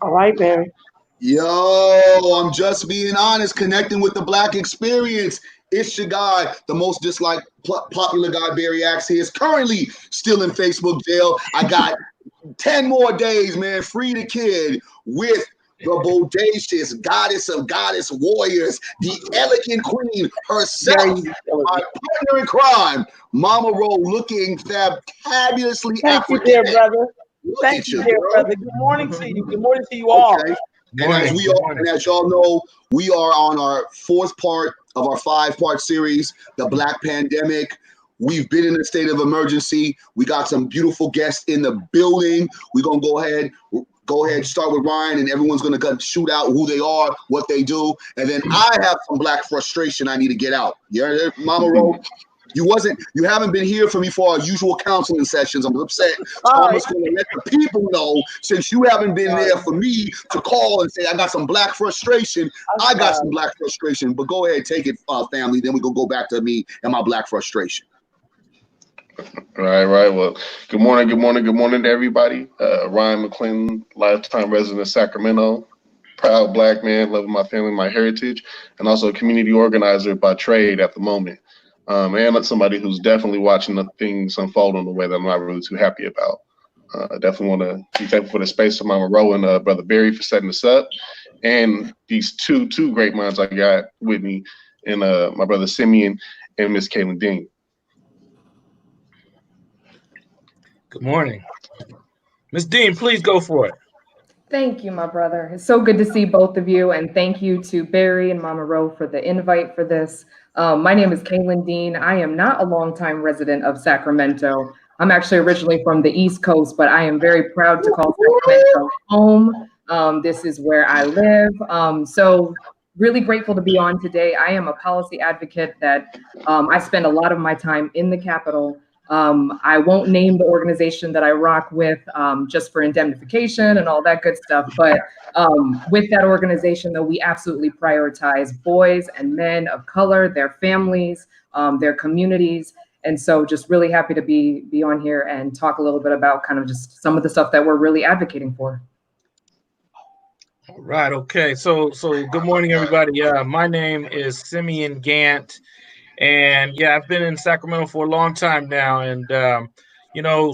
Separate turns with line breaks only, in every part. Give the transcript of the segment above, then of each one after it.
All right, Barry.
Yo, I'm just being honest, connecting with the Black experience. It's your guy, the most disliked popular guy, Barry Axe. He is currently still in Facebook jail. I got 10 more days, man. Free the kid with the bodacious goddess of goddess warriors, the elegant queen herself, my partner in crime, Mama Ro, looking fabulously
Thank you,
African.
dear brother.
Look
Thank
at
you,
you,
dear
girl.
brother. Good morning to you. Good morning to you all.
Okay. And as y'all know, we are on our fourth part of our 5-part series, The Black Pandemic. We've been in a state of emergency. We got some beautiful guests in the building. We're gonna go ahead, start with Ryan, and everyone's gonna shoot out who they are, what they do, and then I have some Black frustration I need to get out. You heard, Mama Ro? You haven't been here for me for our usual counseling sessions. I'm upset. So I'm just going to let the people know, since you haven't been there for me to call and say, I got some Black frustration. I got some Black frustration, but go ahead, take it, family. Then we go back to me and my Black frustration.
Right. Well, good morning to everybody. Ryan McClendon, lifetime resident of Sacramento, proud Black man, loving my family, my heritage, and also a community organizer by trade at the moment. And somebody who's definitely watching the things unfold in a way that I'm not really too happy about. I definitely want to be thankful for the space of Mama Ro and Brother Barry for setting this up, and these two great minds I got with me, and my brother Simeon and Miss Caitlin Dean.
Good morning. Ms. Dean, please go for it.
Thank you, my brother. It's so good to see both of you, and thank you to Barry and Mama Ro for the invite for this. My name is Caitlin Dean. I am not a longtime resident of Sacramento. I'm actually originally from the East Coast, but I am very proud to call Sacramento home. This is where I live. So really grateful to be on today. I am a policy advocate that I spend a lot of my time in the Capitol. I won't name the organization that I rock with just for indemnification and all that good stuff. But with that organization, though, we absolutely prioritize boys and men of color, their families, their communities. And so just really happy to be on here and talk a little bit about kind of just some of the stuff that we're really advocating for.
All right. Okay. So good morning, everybody. My name is Simeon Gant. And yeah, I've been in Sacramento for a long time now. And,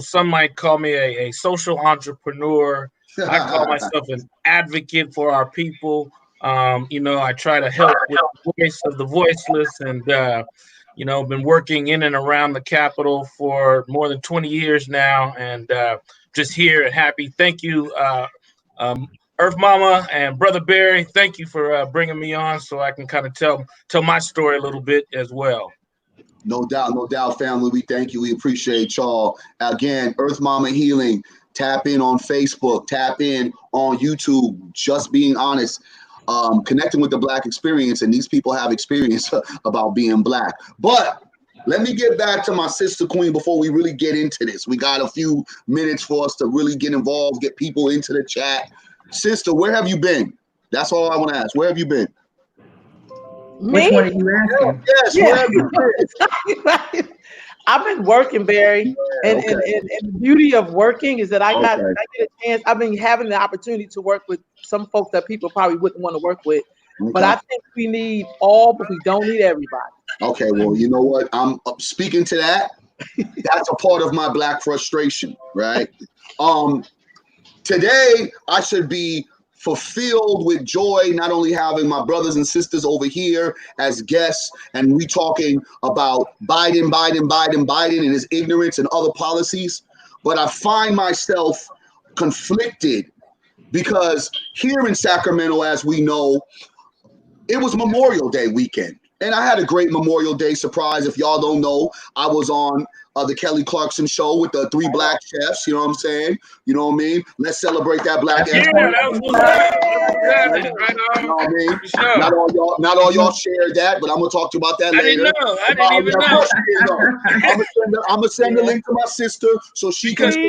some might call me a social entrepreneur. I call myself an advocate for our people. I try to help with the voice of the voiceless, and, been working in and around the Capitol for more than 20 years now. And just here and happy. Thank you, Earth Mama and Brother Barry, thank you for bringing me on so I can kind of tell my story a little bit as well.
No doubt, family. We thank you. We appreciate y'all. Again, Earth Mama Healing. Tap in on Facebook. Tap in on YouTube. Just being honest. Connecting with the Black experience, and these people have experience about being Black. But let me get back to my sister queen before we really get into this. We got a few minutes for us to really get involved, get people into the chat. Sister, where have you been? That's all I want to ask. Where have you been?
Which one are you asking?
Yes,
Yeah.
where have you been?
I've been working, Barry, and the beauty of working is that I get a chance. I've been having the opportunity to work with some folks that people probably wouldn't want to work with.
Okay.
But I think we need all, but we don't need everybody.
Okay, well, you know what? I'm speaking to that. That's a part of my Black frustration, right? Today, I should be fulfilled with joy, not only having my brothers and sisters over here as guests, and we talking about Biden and his ignorance and other policies, but I find myself conflicted because here in Sacramento, as we know, it was Memorial Day weekend. And I had a great Memorial Day surprise. If y'all don't know, I was on the Kelly Clarkson show with the 3 Black chefs. You know what I'm saying? You know what I mean? Let's celebrate that Black
Yeah, that was
you know what I mean? Sure. Not all y'all shared that, but I'm gonna talk to you about that later.
I didn't even know.
I'm gonna send the link to my sister so she can.
Because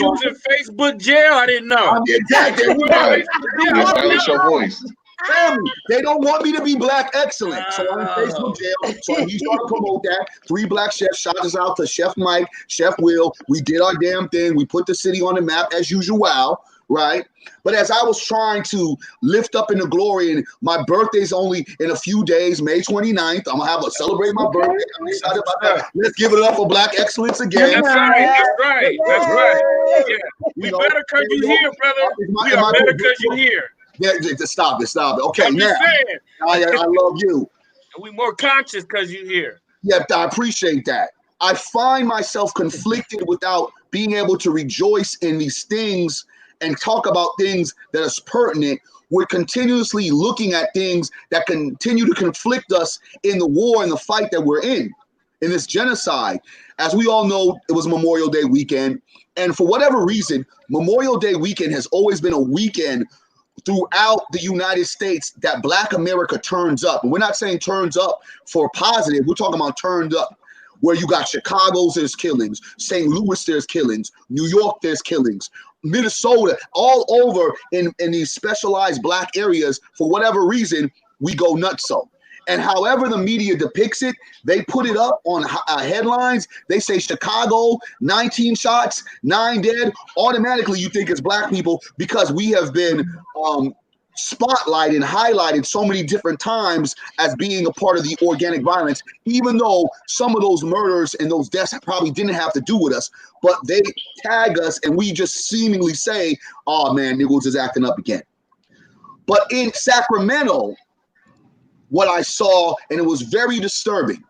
you was in Facebook jail. I didn't know.
Exactly.
Establish your voice.
Family, they don't want me to be black excellent. So I'm in Facebook jail. So I need y'all to promote that. 3 black chefs. Shout us out to Chef Mike, Chef Will. We did our damn thing. We put the city on the map as usual, right? But as I was trying to lift up in the glory, and my birthday's only in a few days, May 29th. I'm gonna celebrate my birthday. I'm excited about that. Let's give it up for black excellence again.
That's right. Yeah. We better because you here, brother. We are better because you here.
Yeah, stop it. Okay,
I'm just saying.
I love you.
We more conscious because you here.
Yeah, I appreciate that. I find myself conflicted without being able to rejoice in these things and talk about things that are pertinent. We're continuously looking at things that continue to conflict us in the war and the fight that we're in this genocide. As we all know, it was Memorial Day weekend. And for whatever reason, Memorial Day weekend has always been a weekend throughout the United States that Black America turns up. And we're not saying turns up for positive. We're talking about turned up, where you got Chicago's, there's killings, St. Louis, there's killings, New York, there's killings, Minnesota, all over in these specialized Black areas. For whatever reason, we go nutso. And however the media depicts it, they put it up on headlines. They say Chicago, 19 shots, 9 dead. Automatically, you think it's Black people because we have been spotlighted and highlighted so many different times as being a part of the organic violence, even though some of those murders and those deaths probably didn't have to do with us, but they tag us and we just seemingly say, oh man, Niggles is acting up again. But in Sacramento, what I saw, and it was very disturbing,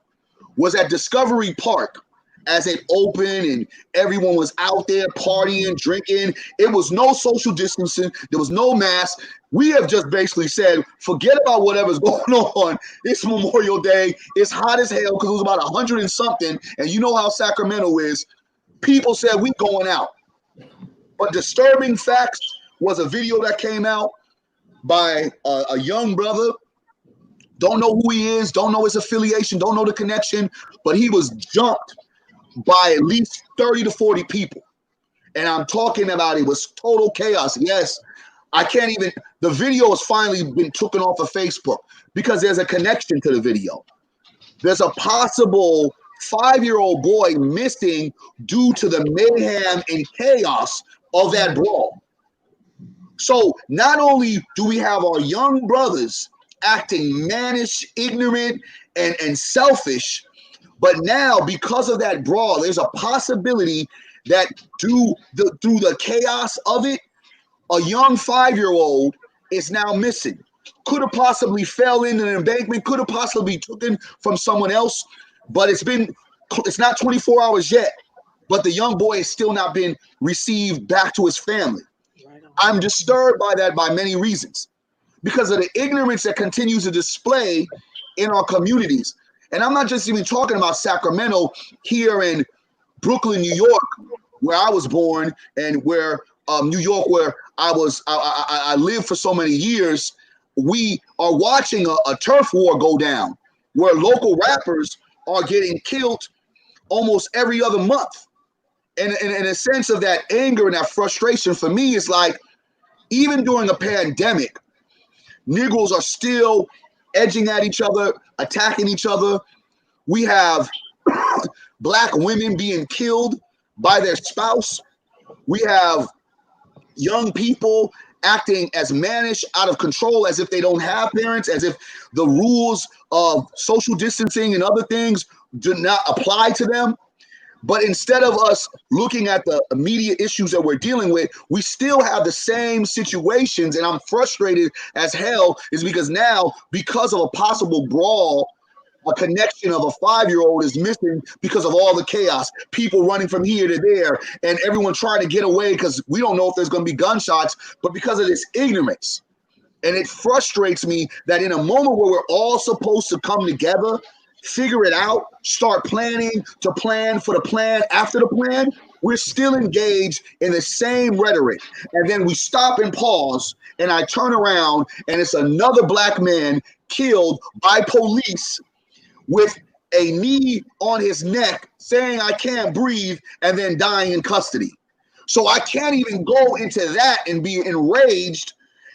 was at Discovery Park as it opened and everyone was out there partying, drinking. It was no social distancing. There was no mask. We have just basically said, forget about whatever's going on. It's Memorial Day. It's hot as hell because it was about 100 and something. And you know how Sacramento is. People said we going out. But disturbing facts was a video that came out by a young brother. Don't know who he is, don't know his affiliation, don't know the connection, but he was jumped by at least 30 to 40 people. And I'm talking about it was total chaos. Yes, I can't even, the video has finally been taken off of Facebook because there's a connection to the video. There's a possible 5-year-old boy missing due to the mayhem and chaos of that brawl. So not only do we have our young brothers acting mannish, ignorant, and selfish, but now because of that brawl, there's a possibility that through the chaos of it, a young 5-year-old is now missing. Could have possibly fell in an embankment, could have possibly taken from someone else, but it's not 24 hours yet, but the young boy has still not been received back to his family. I'm disturbed by that by many reasons, because of the ignorance that continues to display in our communities. And I'm not just even talking about Sacramento, here in Brooklyn, New York, where I was born, and where New York, where I lived for so many years. We are watching a turf war go down, where local rappers are getting killed almost every other month. And in a sense of that anger and that frustration, for me, it's like, even during a pandemic, Negroes are still edging at each other, attacking each other. We have Black women being killed by their spouse. We have young people acting as mannish, out of control, as if they don't have parents, as if the rules of social distancing and other things do not apply to them. But instead of us looking at the immediate issues that we're dealing with, we still have the same situations. And I'm frustrated as hell, is because now, because of a possible brawl, a connection of a 5-year-old is missing because of all the chaos, people running from here to there, and everyone trying to get away because we don't know if there's going to be gunshots, but because of this ignorance. And it frustrates me that in a moment where we're all supposed to come together, figure it out, start planning to plan for the plan after the plan, we're still engaged in the same rhetoric. And then we stop and pause, and I turn around, and it's another Black man killed by police with a knee on his neck saying, I can't breathe, and then dying in custody. So I can't even go into that and be enraged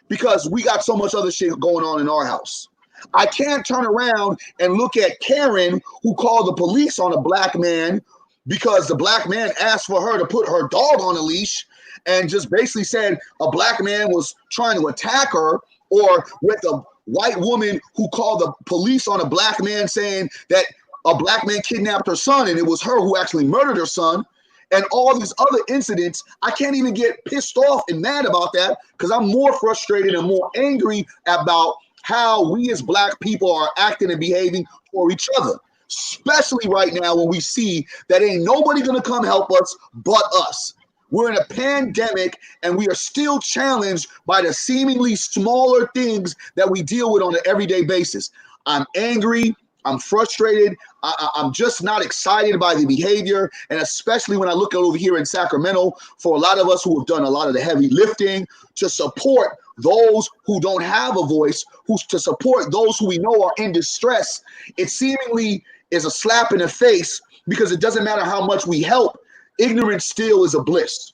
because we got so much other shit going on in our house. I can't turn around and look at Karen, who called the police on a black man because the black man asked for her to put her dog on a leash and just basically said a black man was trying to attack her, or with a white woman who called the police on a black man saying that a black man kidnapped her son and it was her who actually murdered her son, and all these other incidents. I can't even get pissed off and mad about that because I'm more frustrated and more angry about how we as black people are acting and behaving for each other, especially right now when we see that ain't nobody gonna come help us but us. We're in a pandemic and we are still challenged by the seemingly smaller things that we deal with on an everyday basis. I'm angry. I'm frustrated. I'm just not excited by the behavior. And especially when I look over here in Sacramento, for a lot of us who have done a lot of the heavy lifting to support those who don't have a voice, to support those who we know are in distress, it seemingly is a slap in the face because it doesn't matter how much we help. Ignorance still is a bliss.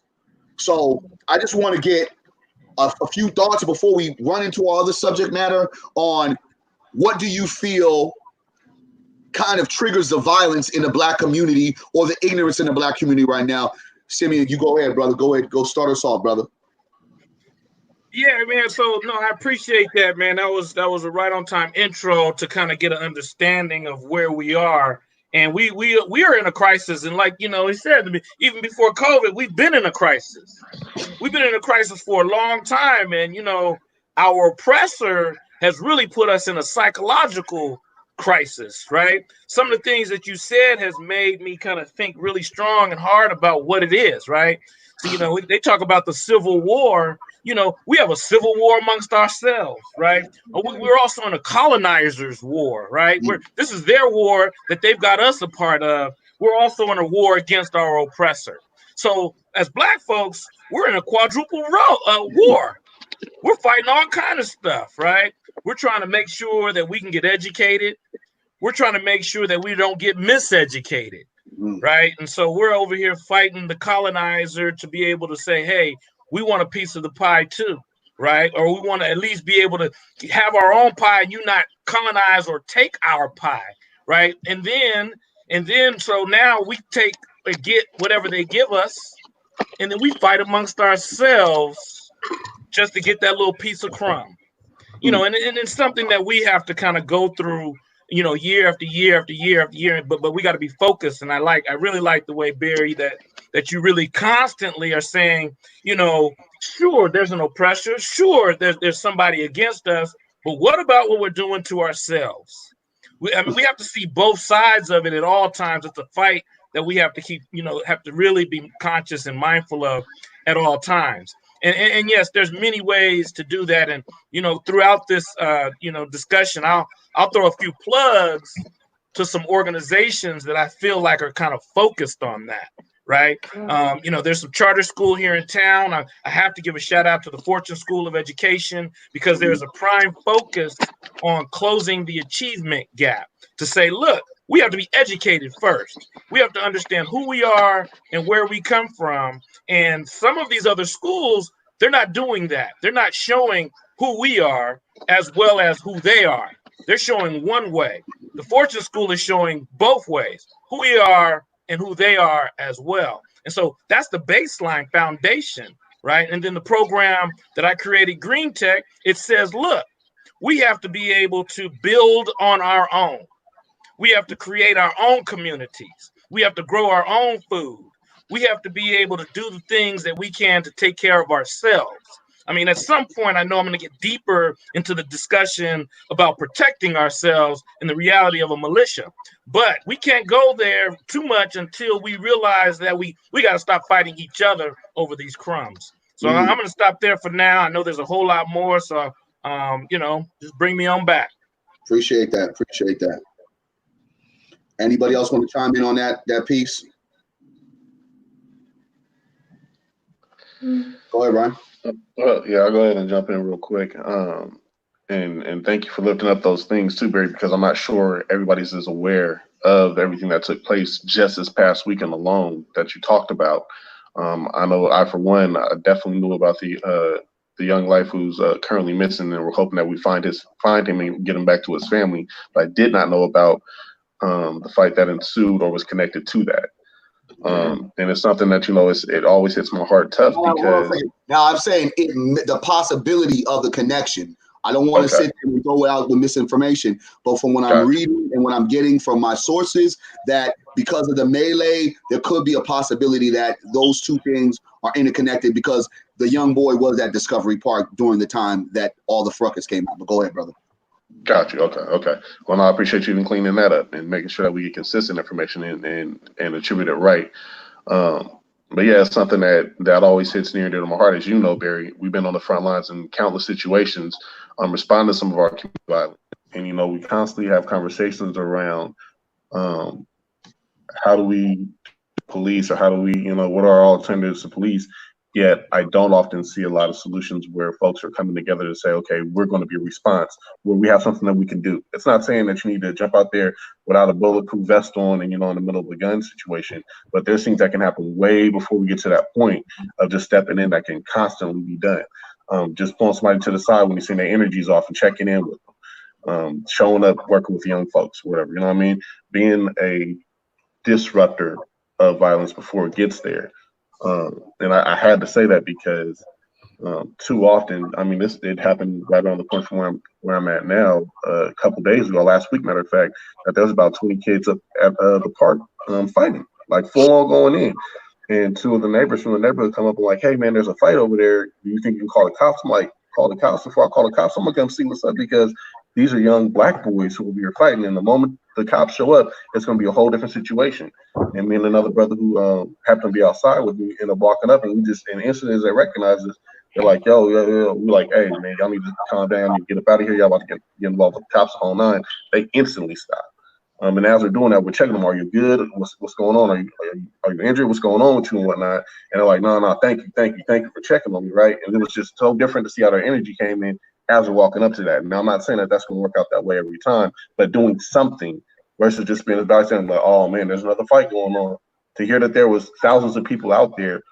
So I just want to get a few thoughts before we run into our other subject matter on what do you feel kind of triggers the violence in the black community or the ignorance in the black community right now. Simeon, you go ahead, brother. Go ahead. Go start us off, brother.
Yeah, man. So no, I appreciate that, man. That was a right on time intro to kind of get an understanding of where we are. And we are in a crisis. And like, he said to me, even before COVID, we've been in a crisis. We've been in a crisis for a long time. And, our oppressor has really put us in a psychological crisis, right? Some of the things that you said has made me kind of think really strong and hard about what it is, right? So, they talk about the Civil War. We have a civil war amongst ourselves, right? We're also in a colonizer's war, right? This is their war that they've got us a part of. We're also in a war against our oppressor. So as black folks, we're in a quadruple war. We're fighting all kind of stuff, right? We're trying to make sure that we can get educated. We're trying to make sure that we don't get miseducated, right? And so we're over here fighting the colonizer to be able to say, hey, we want a piece of the pie too, right? Or we want to at least be able to have our own pie and you not colonize or take our pie, right? And then so now we get whatever they give us, and then we fight amongst ourselves just to get that little piece of crumb. And it's something that we have to kind of go through, year after year after year after year. But we got to be focused. And I really like the way, Barry, that you really constantly are saying, sure, there's an oppressor. Sure, there's somebody against us. But what about what we're doing to ourselves? We have to see both sides of it at all times. It's a fight that we have to keep, have to really be conscious and mindful of at all times. And yes, there's many ways to do that. And, throughout this, discussion, I'll throw a few plugs to some organizations that I feel like are kind of focused on that. Right. There's some charter school here in town. I have to give a shout out to the Fortune School of Education because there's a prime focus on closing the achievement gap to say, look, we have to be educated first. We have to understand who we are and where we come from. And some of these other schools, they're not doing that. They're not showing who we are as well as who they are. They're showing one way. The Fortune School is showing both ways, who we are and who they are as well. And so that's the baseline foundation, right? And then the program that I created, Green Tech, it says, look, we have to be able to build on our own. We have to create our own communities. We have to grow our own food. We have to be able to do the things that we can to take care of ourselves. I mean, at some point, I know I'm going to get deeper into the discussion about protecting ourselves and the reality of a militia. But we can't go there too much until we realize that we got to stop fighting each other over these crumbs. So I'm going to stop there for now. I know there's a whole lot more. So, just bring me on back.
Appreciate that. Anybody else want to chime in on that piece? Go ahead, Ryan.
Well, yeah, I'll go ahead and jump in real quick. And thank you for lifting up those things too, Barry, because I'm not sure everybody's as aware of everything that took place just this past weekend alone that you talked about. I know I, for one, I definitely knew about the the young life who's currently missing, and we're hoping that we find him and get him back to his family. But I did not know about the fight that ensued or was connected to that. And it's something that, it always hits my heart tough because.
Now I'm saying the possibility of the connection. I don't want to sit there and go out with misinformation, but from what I'm reading and what I'm getting from my sources, that because of the melee, there could be a possibility that those two things are interconnected because the young boy was at Discovery Park during the time that all the fracas came out. But go ahead, brother.
Got you. Okay. Well, no, I appreciate you even cleaning that up and making sure that we get consistent information and attribute it right. But yeah, it's something that always hits near and dear to my heart. As you know, Barry, we've been on the front lines in countless situations, responding to some of our community violence. And, we constantly have conversations around how do we police, or how do we, what are our alternatives to police? Yet I don't often see a lot of solutions where folks are coming together to say, okay, we're going to be a response, where we have something that we can do. It's not saying that you need to jump out there without a bulletproof vest on and, in the middle of a gun situation, but there's things that can happen way before we get to that point of just stepping in that can constantly be done. Just pulling somebody to the side when you see their energy's off and checking in with them, showing up, working with young folks, whatever, being a disruptor of violence before it gets there. And I had to say that because too often, it happened right around the point from where I'm at now. A couple days ago, last week, matter of fact, that there was about 20 kids up at the park fighting, like full on going in. And two of the neighbors from the neighborhood come up and like, hey man, there's a fight over there. Do you think you can call the cops? I'm like, call the cops. Before I call the cops, I'm gonna come see what's up, because these are young black boys who will be fighting. And the moment the cops show up, it's gonna be a whole different situation. And me and another brother who happened to be outside with me end up walking up, and we just, in instant as they recognize us, they're like, yo, we're like, hey man, y'all need to calm down and get up out of here. Y'all about to get involved with the cops, the whole nine. They instantly stop. And as we're doing that, we're checking them. Are you good? What's going on? Are you injured? What's going on with you and whatnot? And they're like, no, thank you for checking on me, right? And it was just so different to see how their energy came in as we're walking up to that. Now, I'm not saying that that's going to work out that way every time, but doing something versus just being a bystander, like, oh man, there's another fight going on. To hear that there was thousands of people out there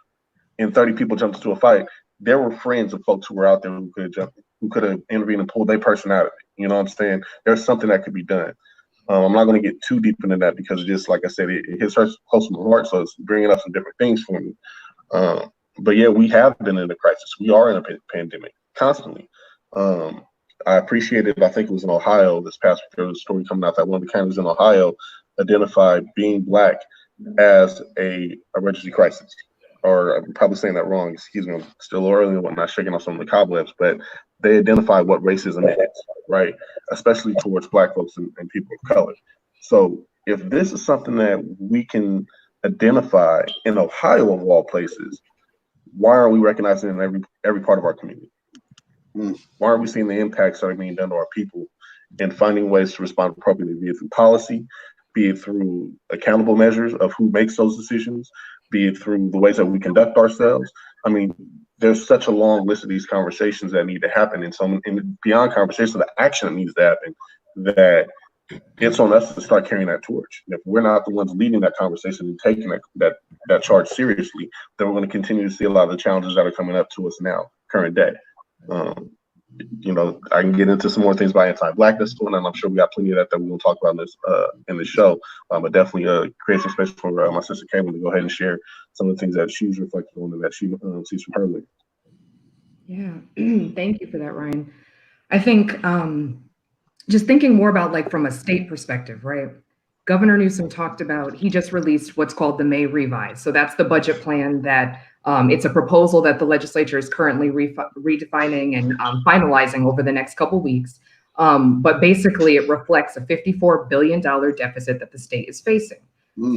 and 30 people jumped into a fight, there were friends of folks who were out there who could have intervened and pulled their person out of it. You know what I'm saying? There's something that could be done. I'm not going to get too deep into that because just like I said, it hits close to my heart, so it's bringing up some different things for me. But yeah, we have been in a crisis. We are in a pandemic constantly. I appreciated, I think it was in Ohio this past week, there was a story coming out that one of the counties in Ohio identified being black as a emergency crisis. Or I'm probably saying that wrong, excuse me, I'm still early and whatnot, shaking off some of the cobwebs, but they identified what racism is, right? Especially towards black folks and people of color. So if this is something that we can identify in Ohio of all places, why aren't we recognizing it in every part of our community? Why aren't we seeing the impacts that are being done to our people and finding ways to respond appropriately, be it through policy, be it through accountable measures of who makes those decisions, be it through the ways that we conduct ourselves? There's such a long list of these conversations that need to happen, and beyond conversations, the action that needs to happen, that it's on us to start carrying that torch. And if we're not the ones leading that conversation and taking that charge seriously, then we're going to continue to see a lot of the challenges that are coming up to us now, current day. I can get into some more things by anti-blackness, and I'm sure we got plenty of that we're going to talk about in this show. But definitely create some space for my sister Caitlin to go ahead and share some of the things that she's reflecting on and that she sees from her lens.
Yeah, thank you for that, Ryan. I think just thinking more about like from a state perspective, right? Governor Newsom talked about, he just released what's called the May Revise. So that's the budget plan that it's a proposal that the legislature is currently redefining and finalizing over the next couple weeks. But basically it reflects a $54 billion deficit that the state is facing.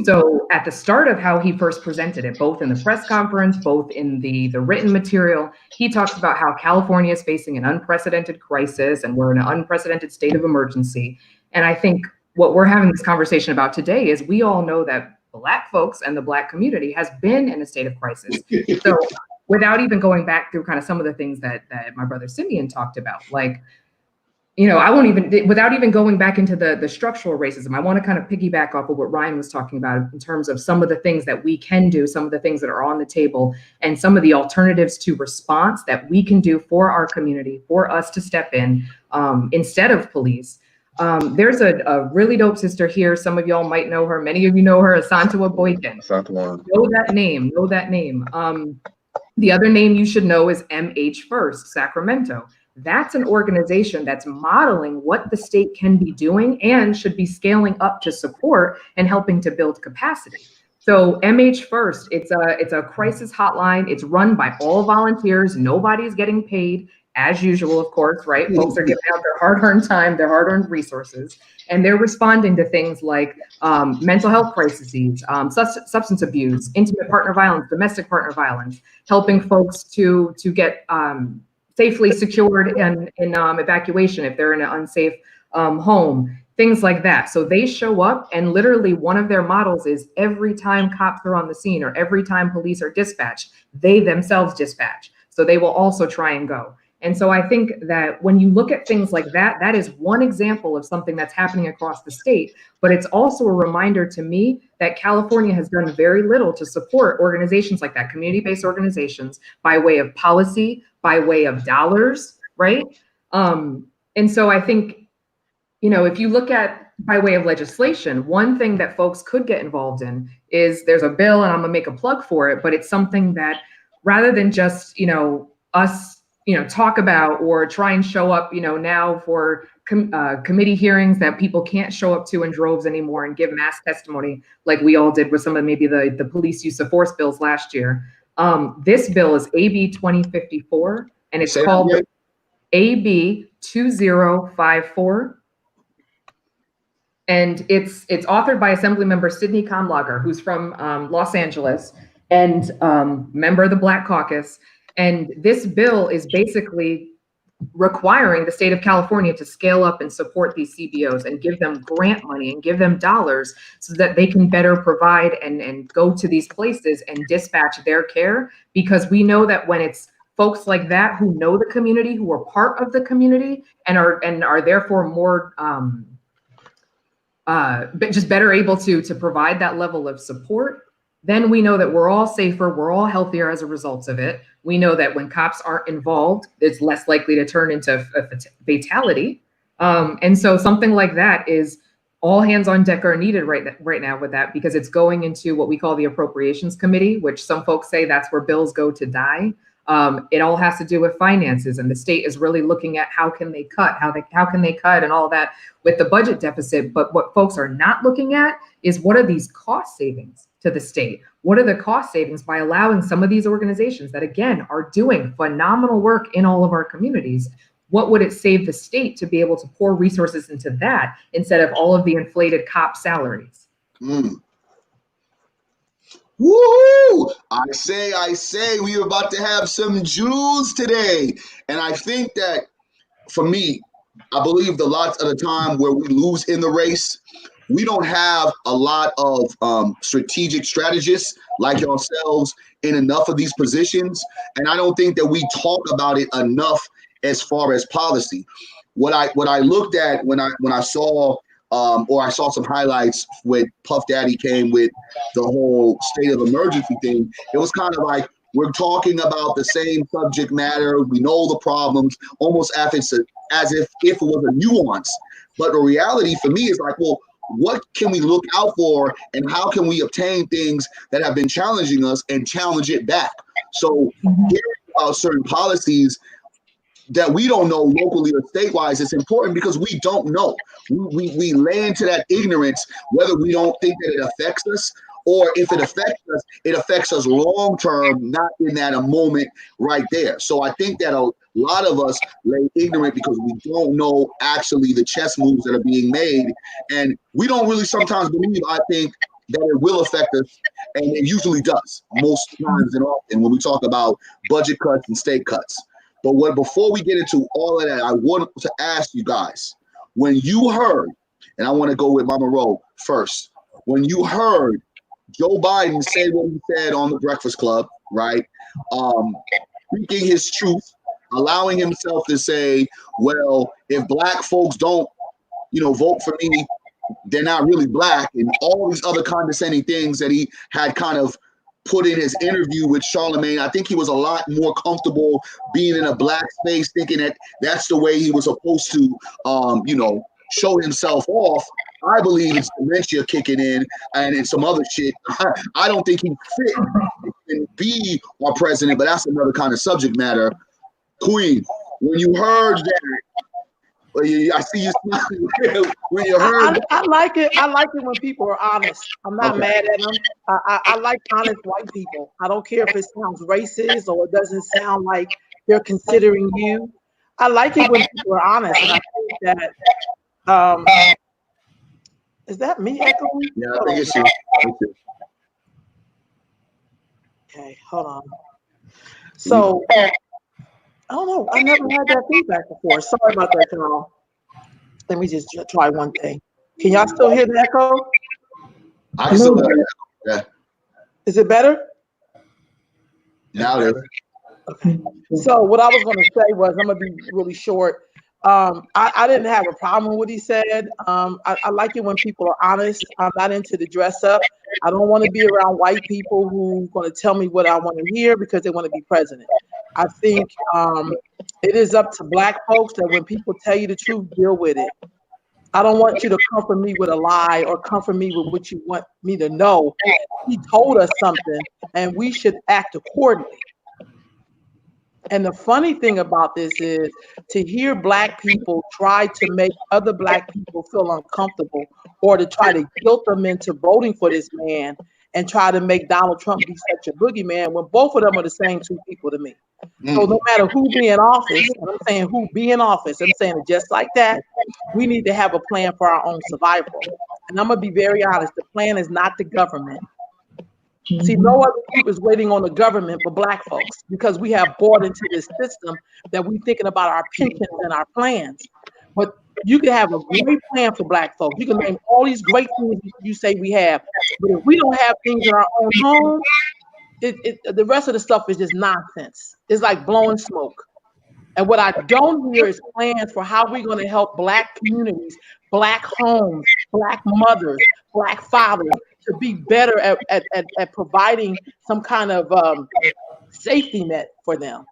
So at the start of how he first presented it, both in the press conference, both in the written material, he talks about how California is facing an unprecedented crisis and we're in an unprecedented state of emergency. And I think what we're having this conversation about today is we all know that Black folks and the Black community has been in a state of crisis. So without even going back through kind of some of the things that my brother Simeon talked about, like I won't even, without even going back into the structural racism, I want to kind of piggyback off of what Ryan was talking about in terms of some of the things that we can do, some of the things that are on the table, and some of the alternatives to response that we can do for our community, for us to step in instead of police. There's a really dope sister here. Some of y'all might know her. Many of you know her, Asantewaa Boykin. Know that name. The other name you should know is MH First, Sacramento. That's an organization that's modeling what the state can be doing and should be scaling up to support and helping to build capacity. So MH First, it's a crisis hotline. It's run by all volunteers. Nobody's getting paid, as usual, of course, right? Folks are giving out their hard-earned time, their hard-earned resources, and they're responding to things like mental health crises, substance abuse, intimate partner violence, domestic partner violence, helping folks to get safely secured in evacuation if they're in an unsafe home, things like that. So they show up, and literally one of their models is every time cops are on the scene or every time police are dispatched, they themselves dispatch. So they will also try and go. And so I think that when you look at things like that, that is one example of something that's happening across the state. But it's also a reminder to me that California has done very little to support organizations like that, community-based organizations, by way of policy, by way of dollars, right? And so I think, if you look at by way of legislation, one thing that folks could get involved in is there's a bill, and I'm gonna make a plug for it, but it's something that rather than just, us, talk about or try and show up, now for committee hearings that people can't show up to in droves anymore and give mass testimony like we all did with some of maybe the police use of force bills last year. This bill is AB 2054, and it's called AB 2054. And it's authored by Assemblymember Sidney Kamlager, who's from Los Angeles and member of the Black Caucus. And this bill is basically requiring the state of California to scale up and support these CBOs and give them grant money and give them dollars so that they can better provide and go to these places and dispatch their care. Because we know that when it's folks like that who know the community, who are part of the community and are therefore more but just better able to provide that level of support, then we know that we're all safer, we're all healthier as a result of it. We know that when cops aren't involved, it's less likely to turn into a fatality. And so something like that is all hands on deck are needed right now with that, because it's going into what we call the Appropriations Committee, which some folks say that's where bills go to die. It all has to do with finances, and the state is really looking at how can they cut and all that with the budget deficit. But what folks are not looking at is what are these cost savings to the state? What are the cost savings by allowing some of these organizations that, again, are doing phenomenal work in all of our communities? What would it save the state to be able to pour resources into that instead of all of the inflated cop salaries?
Woo! I say, we are about to have some jewels today. And I think that, for me, I believe the lots of the time where we lose in the race, we don't have a lot of strategic strategists like yourselves in enough of these positions. And I don't think that we talk about it enough as far as policy. What I looked at when I saw or I saw some highlights when Puff Daddy came with the whole state of emergency thing, it was kind of like we're talking about the same subject matter. We know the problems, almost as if it was a nuance. But the reality for me is like, well, what can we look out for, and how can we obtain things that have been challenging us and challenge it back? So hearing about certain policies that we don't know locally or statewide is important, because we don't know. We lay into that ignorance, whether we don't think that it affects us, or if it affects us long term, not in that a moment right there. So I think that a lot of us lay ignorant because we don't know actually the chess moves that are being made, and we don't really sometimes believe, I think, that it will affect us, and it usually does most times and often when we talk about budget cuts and state cuts. But before we get into all of that, I want to ask you guys, when you heard, and I want to go with Mama Ro first, when you heard Joe Biden say what he said on the Breakfast Club, right? Speaking his truth, allowing himself to say, well, if black folks don't, vote for me, they're not really black, and all these other condescending things that he had kind of put in his interview with Charlemagne. I think he was a lot more comfortable being in a black space, thinking that that's the way he was supposed to, show himself off. I believe it's dementia kicking in and it's some other shit. I don't think he fit and be our president, but that's another kind of subject matter. Queen, when you heard that, I see you smiling. When you heard,
I like it. I like it when people are honest. I'm not mad at them. I like honest white people. I don't care if it sounds racist or it doesn't sound like they're considering you. I like it when people are honest, and I think that. Is that me echoing?
Yeah, I think it's you.
Okay, hold on. So, I don't know. I never had that feedback before. Sorry about that, y'all. Let me just try one thing. Can y'all still hear the echo?
I can still hear it. Yeah.
Is it better?
Now it is.
Okay. So what I was going to say was, I'm going to be really short. I didn't have a problem with what he said. I like it when people are honest. I'm not into the dress up. I don't want to be around white people who are going to tell me what I want to hear because they want to be president. I think it is up to black folks that when people tell you the truth, deal with it. I don't want you to comfort me with a lie or comfort me with what you want me to know. He told us something and we should act accordingly. And the funny thing about this is to hear black people try to make other black people feel uncomfortable or to try to guilt them into voting for this man and try to make Donald Trump be such a boogeyman when both of them are the same two people to me. So no matter who be in office, and I'm saying who be in office, I'm saying it just like that, we need to have a plan for our own survival. And I'm going to be very honest, the plan is not the government. See, no other group is waiting on the government but black folks because we have bought into this system that we're thinking about our pensions and our plans. But you can have a great plan for black folks. You can name all these great things you say we have. But if we don't have things in our own home, the rest of the stuff is just nonsense. It's like blowing smoke. And what I don't hear is plans for how we're going to help black communities, black homes, black mothers, black fathers to be better at providing some kind of safety net for them.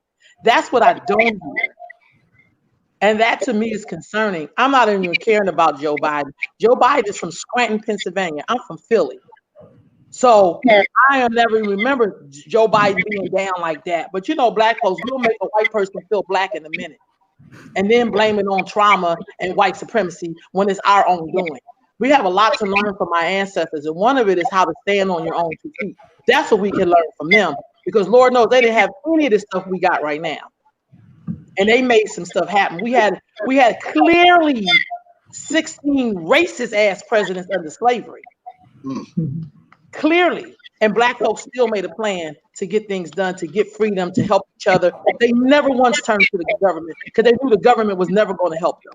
That's what I don't hear. And that to me is concerning. I'm not even caring about Joe Biden. Joe Biden is from Scranton, Pennsylvania. I'm from Philly. So I never remember Joe Biden being down like that. But black folks will make a white person feel black in a minute and then blame it on trauma and white supremacy when it's our own doing. We have a lot to learn from our ancestors, and one of it is how to stand on your own 2 feet. That's what we can learn from them, because Lord knows they didn't have any of the stuff we got right now, and they made some stuff happen. We had clearly 16 racist ass presidents under slavery, clearly, and black folks still made a plan to get things done, to get freedom, to help each other. They never once turned to the government because they knew the government was never going to help them.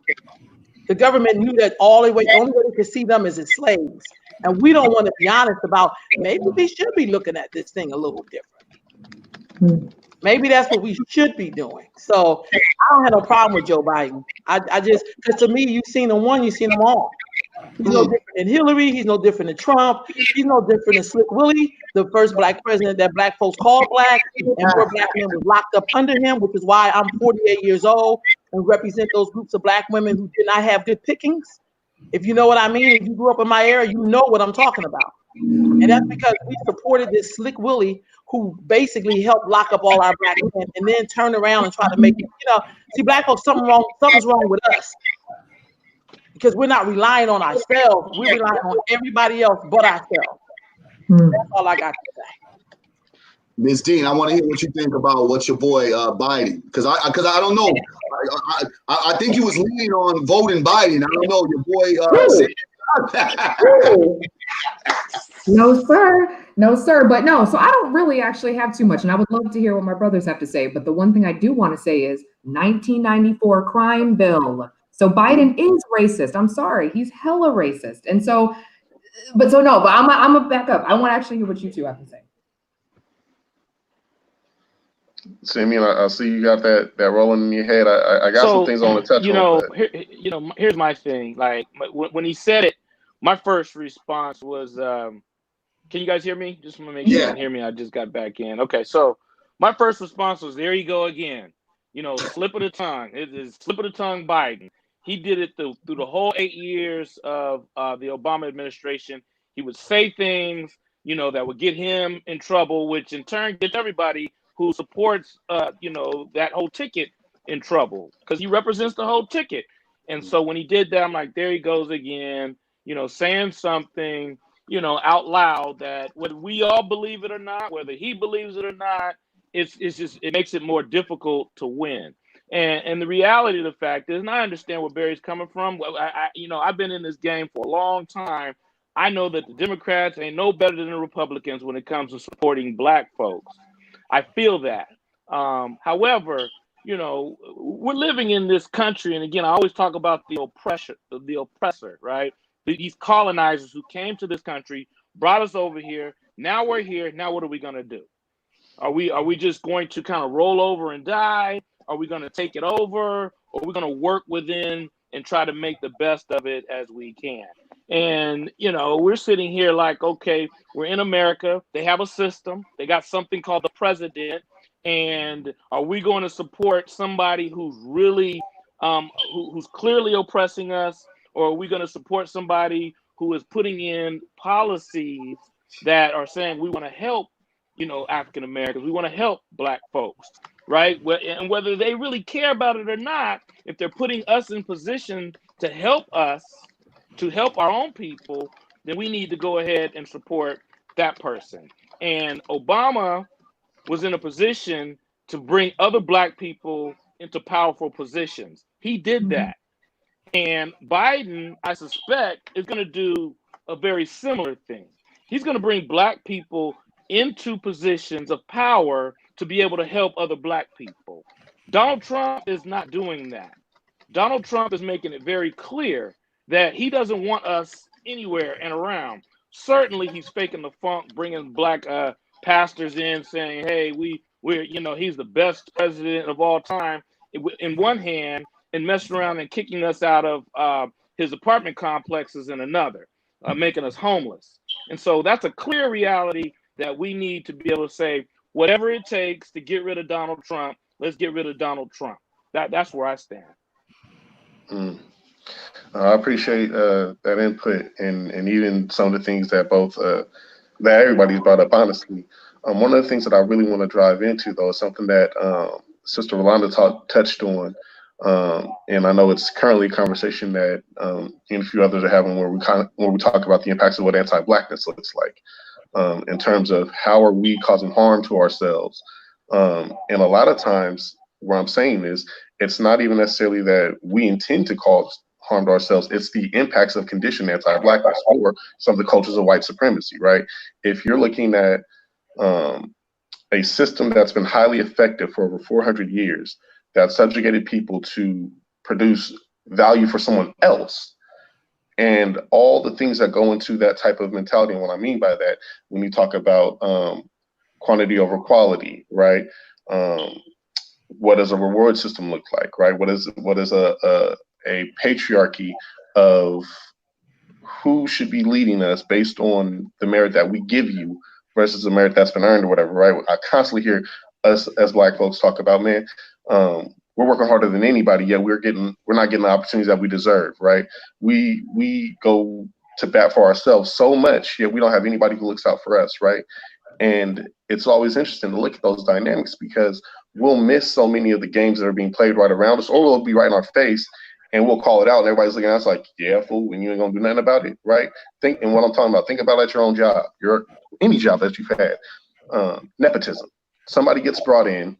The government knew that the only way they could see them is as slaves. And we don't want to be honest about maybe we should be looking at this thing a little different. Maybe that's what we should be doing. So I don't have no problem with Joe Biden. I just, because to me, you've seen them one, you've seen them all. He's no different than Hillary. He's no different than Trump. He's no different than Slick Willie, the first black president that black folks called black, and more black men was locked up under him, which is why I'm 48 years old and represent those groups of black women who did not have good pickings. If you know what I mean, if you grew up in my area, you know what I'm talking about. And that's because we supported this Slick Willie who basically helped lock up all our black men and then turn around and try to make, see, black folks, something's wrong with us. Because we're not relying on ourselves, we're relying on everybody else but ourselves. That's all I got to say.
Ms. Dean, I want to hear what you think about what's your boy Biden, because I don't know. I think he was leaning on voting Biden. I don't know, your boy.
No, sir. But no, so I don't really actually have too much, and I would love to hear what my brothers have to say. But the one thing I do want to say is 1994 crime bill. So Biden is racist. I'm sorry, he's hella racist. And so, but I'm gonna back up. I want to actually hear what you two have to say.
Simeon, I see you got that rolling in your head. I got some things I want to touch on.
Here's my thing. Like when he said it, my first response was, can you guys hear me? Just want to make sure you can hear me. I just got back in. Okay, so my first response was, there you go again. Slip of the tongue. It is slip of the tongue Biden. He did it through the whole 8 years of the Obama administration. He would say things, that would get him in trouble, which in turn gets everybody who supports, that whole ticket in trouble, because he represents the whole ticket. And so when he did that, I'm like, there he goes again, saying something, out loud that whether we all believe it or not, whether he believes it or not, it's just, it makes it more difficult to win. And the reality of the fact is, and I understand where Barry's coming from. I've been in this game for a long time. I know that the Democrats ain't no better than the Republicans when it comes to supporting Black folks. I feel that. However, we're living in this country, and again, I always talk about the oppressor, right? These colonizers who came to this country, brought us over here. Now we're here. Now what are we going to do? Are we just going to kind of roll over and die? Are we going to take it over? Or are we going to work within and try to make the best of it as we can? And, we're sitting here like, okay, we're in America. They have a system. They got something called the president. And are we going to support somebody who's really, who's clearly oppressing us? Or are we going to support somebody who is putting in policies that are saying we want to help, African Americans, we want to help Black folks, right? And whether they really care about it or not, if they're putting us in position to help us, to help our own people, then we need to go ahead and support that person. And Obama was in a position to bring other Black people into powerful positions. He did that. And Biden, I suspect, is going to do a very similar thing. He's going to bring Black people into positions of power to be able to help other Black people. Donald Trump is not doing that. Donald Trump is making it very clear that he doesn't want us anywhere and around. Certainly, he's faking the funk, bringing Black pastors in, saying, "Hey, we're he's the best president of all time." In one hand, and messing around and kicking us out of his apartment complexes in another, making us homeless. And so that's a clear reality that we need to be able to say, whatever it takes to get rid of Donald Trump, let's get rid of Donald Trump. That's where I stand.
I appreciate that input and even some of the things that that everybody's brought up, honestly. One of the things that I really want to drive into, though, is something that Sister Rolanda touched on. And I know it's currently a conversation that and a few others are having where we talk about the impacts of what anti-Blackness looks like in terms of how are we causing harm to ourselves. And a lot of times what I'm saying is it's not even necessarily that we intend to cause harm to ourselves. It's the impacts of conditioned anti-Blackness or some of the cultures of white supremacy, right? If you're looking at a system that's been highly effective for over 400 years, that subjugated people to produce value for someone else, and all the things that go into that type of mentality. And what I mean by that, when you talk about quantity over quality, right? What does a reward system look like, right? What is a patriarchy of who should be leading us based on the merit that we give you versus the merit that's been earned or whatever, right? I constantly hear us as Black folks talk about, man, we're working harder than anybody, yet we're not getting the opportunities that we deserve, right? We go to bat for ourselves so much, yet we don't have anybody who looks out for us, right? And it's always interesting to look at those dynamics because we'll miss so many of the games that are being played right around us, or we'll be right in our face and we'll call it out and everybody's looking at us like, yeah, fool, and you ain't gonna do nothing about it, right? And what I'm talking about, think about at your own job, any job that you've had. Nepotism. Somebody gets brought in,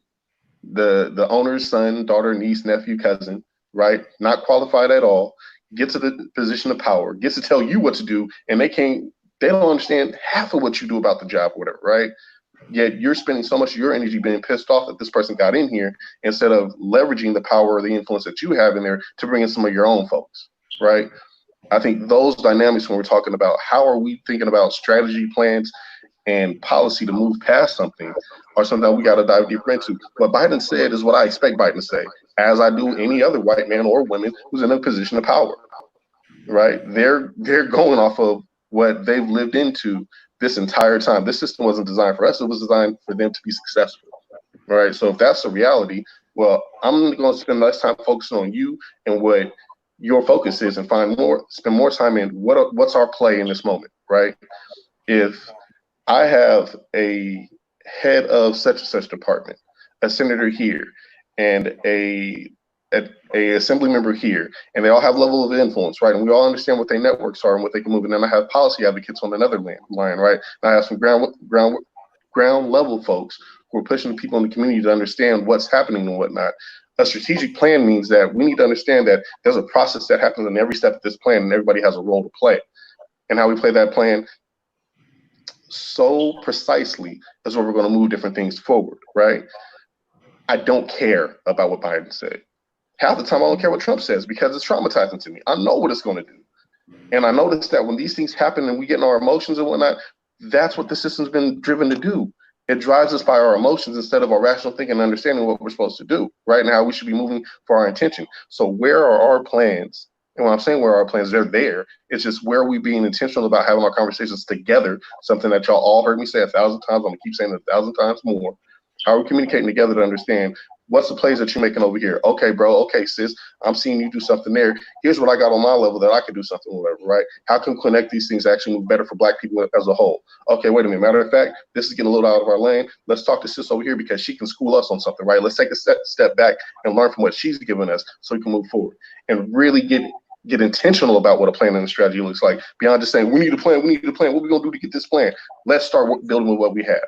the owner's son, daughter, niece, nephew, cousin, right? Not qualified at all, gets to the position of power, gets to tell you what to do, and they don't understand half of what you do about the job or whatever, right? Yet you're spending so much of your energy being pissed off that this person got in here instead of leveraging the power or the influence that you have in there to bring in some of your own folks, right? I think those dynamics, when we're talking about how are we thinking about strategy plans, and policy to move past something are something that we got to dive deeper into. What Biden said is what I expect Biden to say, as I do any other white man or woman who's in a position of power, right? They're going off of what they've lived into this entire time. This system wasn't designed for us. It was designed for them to be successful, right? So if that's the reality, well, I'm going to spend less time focusing on you and what your focus is, and spend more time in what's our play in this moment, right? If I have a head of such and such department, a senator here, and a assembly member here, and they all have level of influence, right? And we all understand what their networks are and what they can move. And then I have policy advocates on another line, right? And I have some ground level folks who are pushing the people in the community to understand what's happening and whatnot. A strategic plan means that we need to understand that there's a process that happens in every step of this plan, and everybody has a role to play. And how we play that plan so precisely is where we're going to move different things forward, right? I don't care about what Biden said. Half the time, I don't care what Trump says because it's traumatizing to me. I know what it's going to do. And I noticed that when these things happen and we get in our emotions and whatnot, that's what the system's been driven to do. It drives us by our emotions instead of our rational thinking and understanding what we're supposed to do, right? And how we should be moving for our intention. So where are our plans? And when I'm saying where are our plans, they're there. It's just where are we being intentional about having our conversations together, something that y'all all heard me say 1,000 times. I'm going to keep saying it 1,000 times more. How are we communicating together to understand what's the plays that you're making over here? Okay, bro. Okay, sis. I'm seeing you do something there. Here's what I got on my level that I could do something with, whatever, right? How can we connect these things to actually move better for Black people as a whole? Okay, wait a minute. Matter of fact, this is getting a little out of our lane. Let's talk to sis over here because she can school us on something, right? Let's take a step back and learn from what she's given us so we can move forward and really get intentional about what a plan and a strategy looks like beyond just saying, we need a plan. What are we going to do to get this plan? Let's start building with what we have.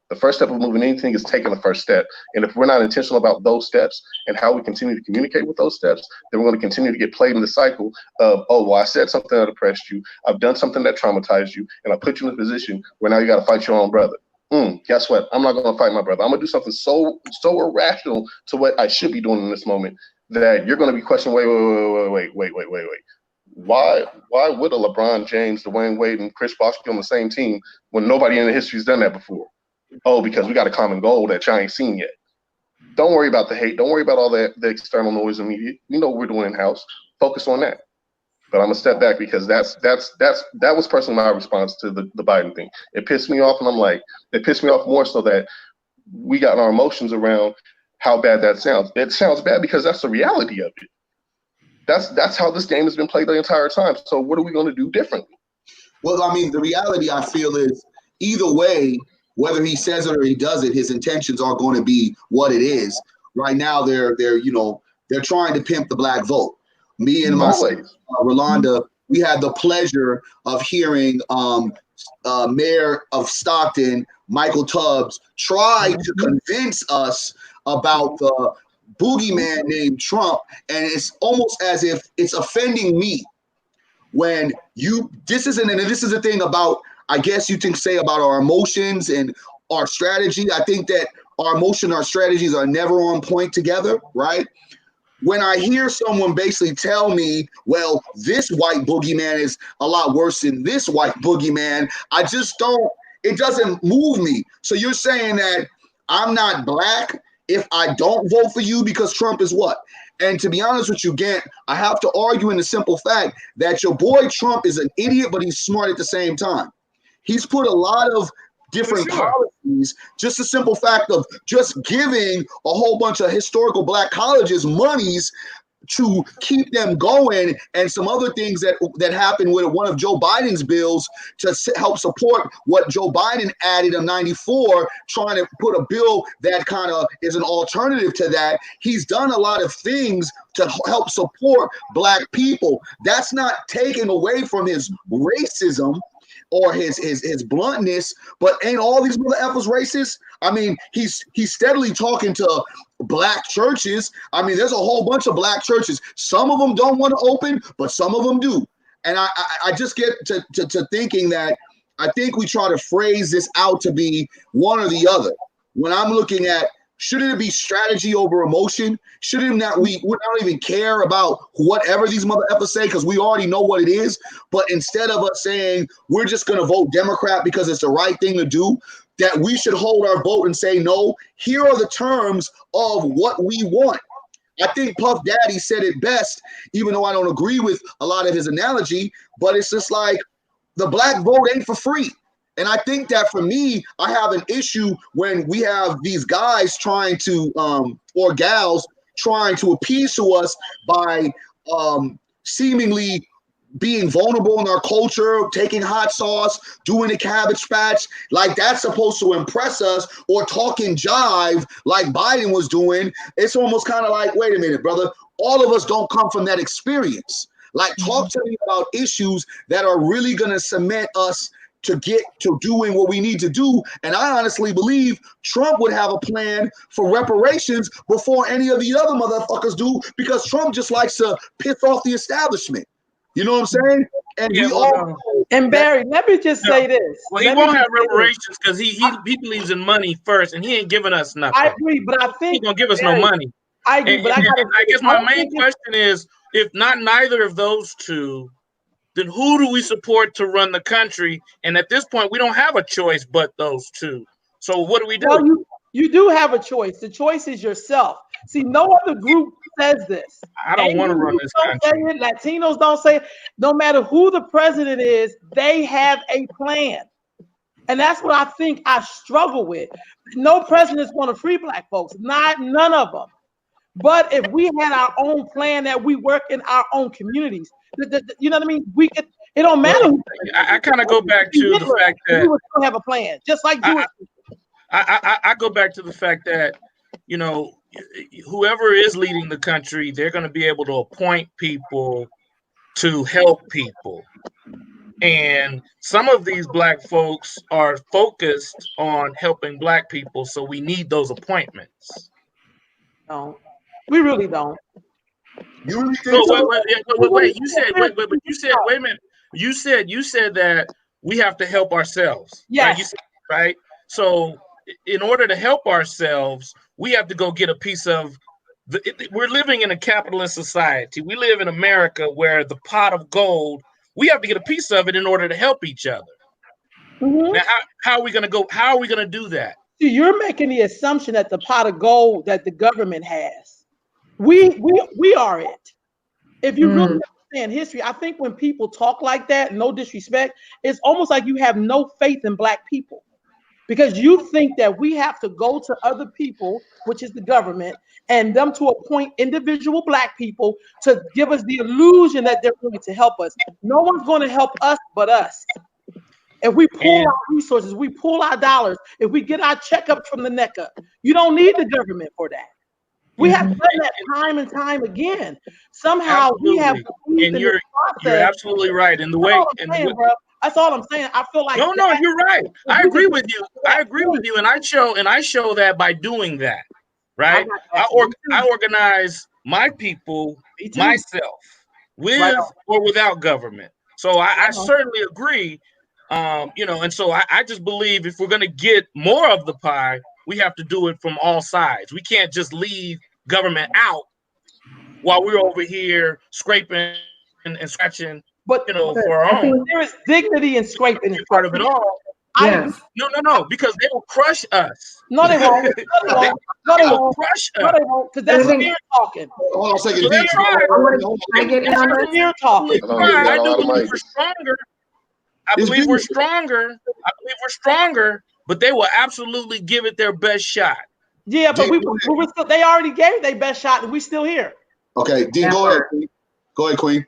The first step of moving anything is taking the first step. And if we're not intentional about those steps and how we continue to communicate with those steps, then we're going to continue to get played in the cycle of, oh, well, I said something that oppressed you. I've done something that traumatized you. And I put you in a position where now you got to fight your own brother. Guess what? I'm not going to fight my brother. I'm going to do something so irrational to what I should be doing in this moment that you're going to be questioning, wait. Why would a LeBron James, Dwayne Wade, and Chris Bosh be on the same team when nobody in the history has done that before? Oh, because we got a common goal that y'all ain't seen yet. Don't worry about the hate. Don't worry about all the external noise and media. We know what we're doing in-house. Focus on that. But I'm going to step back because that was personally my response to the Biden thing. It pissed me off, and I'm like, it pissed me off more so that we got our emotions around how bad that sounds. It sounds bad because that's the reality of it. That's how this game has been played the entire time. So what are we going to do differently?
Well, I mean, the reality I feel is either way, whether he says it or he does it, his intentions are going to be what it is. Right now, they're trying to pimp the Black vote. Me and my sister, Rolanda, we had the pleasure of hearing Mayor of Stockton, Michael Tubbs, try to convince us about the boogeyman named Trump, and it's almost as if it's offending me when this is the thing about, I guess you can say, about our emotions and our strategy. I think that our emotion, our strategies are never on point together, right? When I hear someone basically tell me, well, this white boogeyman is a lot worse than this white boogeyman, it doesn't move me. So you're saying that I'm not Black if I don't vote for you because Trump is what? And to be honest with you, Gant, I have to argue in the simple fact that your boy Trump is an idiot, but he's smart at the same time. He's put a lot of different policies, just the simple fact of just giving a whole bunch of historical Black colleges monies to keep them going, and some other things that happened with one of Joe Biden's bills to help support what Joe Biden added in '94, trying to put a bill that kind of is an alternative to that. He's done a lot of things to help support Black people. That's not taking away from his racism or his bluntness, but ain't all these mother effers racist? I mean, he's steadily talking to Black churches. I mean, there's a whole bunch of Black churches. Some of them don't want to open, but some of them do. And I just get to thinking that I think we try to phrase this out to be one or the other. When I'm looking at Shouldn't it be strategy over emotion? Shouldn't that we don't even care about whatever these mother effers say because we already know what it is? But instead of us saying we're just going to vote Democrat because it's the right thing to do, that we should hold our vote and say, no, here are the terms of what we want. I think Puff Daddy said it best, even though I don't agree with a lot of his analogy, but it's just like the black vote ain't for free. And I think that for me, I have an issue when we have these guys trying to, or gals trying to appease to us by seemingly being vulnerable in our culture, taking hot sauce, doing the Cabbage Patch, like that's supposed to impress us, or talking jive like Biden was doing. It's almost kind of like, wait a minute, brother, all of us don't come from that experience. Like, talk to me about issues that are really going to cement us to get to doing what we need to do. And I honestly believe Trump would have a plan for reparations before any of the other motherfuckers do, because Trump just likes to piss off the establishment. You know what I'm saying? And
yeah, and Barry, let me just say this.
Well, he won't have reparations because he believes in money first, and he ain't giving us nothing.
I agree, but I think
he's gonna give us no money.
I agree, but
I guess my main question is, if not neither of those two, then who do we support to run the country? And at this point, we don't have a choice but those two. So what do we do?
Well, you do have a choice. The choice is yourself. See, no other group says this.
I don't want to run this country.
Latinos don't say it. No matter who the president is, they have a plan. And that's what I think I struggle with. No presidents want to free black folks. None of them. But if we had our own plan that we work in our own communities, you know what I mean? We could. It don't matter.
I kind of go back to the fact that
we would still have a plan, just like Jewish people.
I go back to the fact that, you know, whoever is leading the country, they're going to be able to appoint people to help people. And some of these black folks are focused on helping black people, so we need those appointments.
No, we really don't.
You really think
wait, you said wait a minute. You said that we have to help ourselves.
Yes.
Right? So in order to help ourselves, we have to go get a piece of we're living in a capitalist society. We live in America where the pot of gold, we have to get a piece of it in order to help each other.
Mm-hmm.
Now, how are we going to do that?
See, you're making the assumption that the pot of gold that the government has, we are it. If you really understand history, I think when people talk like that, no disrespect, it's almost like you have no faith in black people. Because you think that we have to go to other people, which is the government, and them to appoint individual black people to give us the illusion that they're going to help us. No one's going to help us but us. If we pull our resources, we pull our dollars, if we get our checkups from the NECA, you don't need the government for that. We have done that time and time again. Somehow
absolutely.
We have.
And you're absolutely right. In the way,
that's all I'm saying. I feel like
no, you're right. I agree with you. And I show that by doing that. Right. I organize my people myself with or without government. So I certainly agree. You know, and so I just believe if we're going to get more of the pie, we have to do it from all sides. We can't just leave government out while we're over here scraping and scratching. But you know, for our own,
there is dignity in scraping. Is
part of it all.
Yes.
No, because they will crush us.
No, they won't. No, they won't
crush us.
No, they won't. Because that's fear talking.
Hold on a second.
That's fear talking.
I do believe we're stronger. I believe we're stronger. But they will absolutely give it their best shot.
Yeah, but they already gave their best shot, and we still here.
Okay, Dean, go ahead. Go ahead, Queen.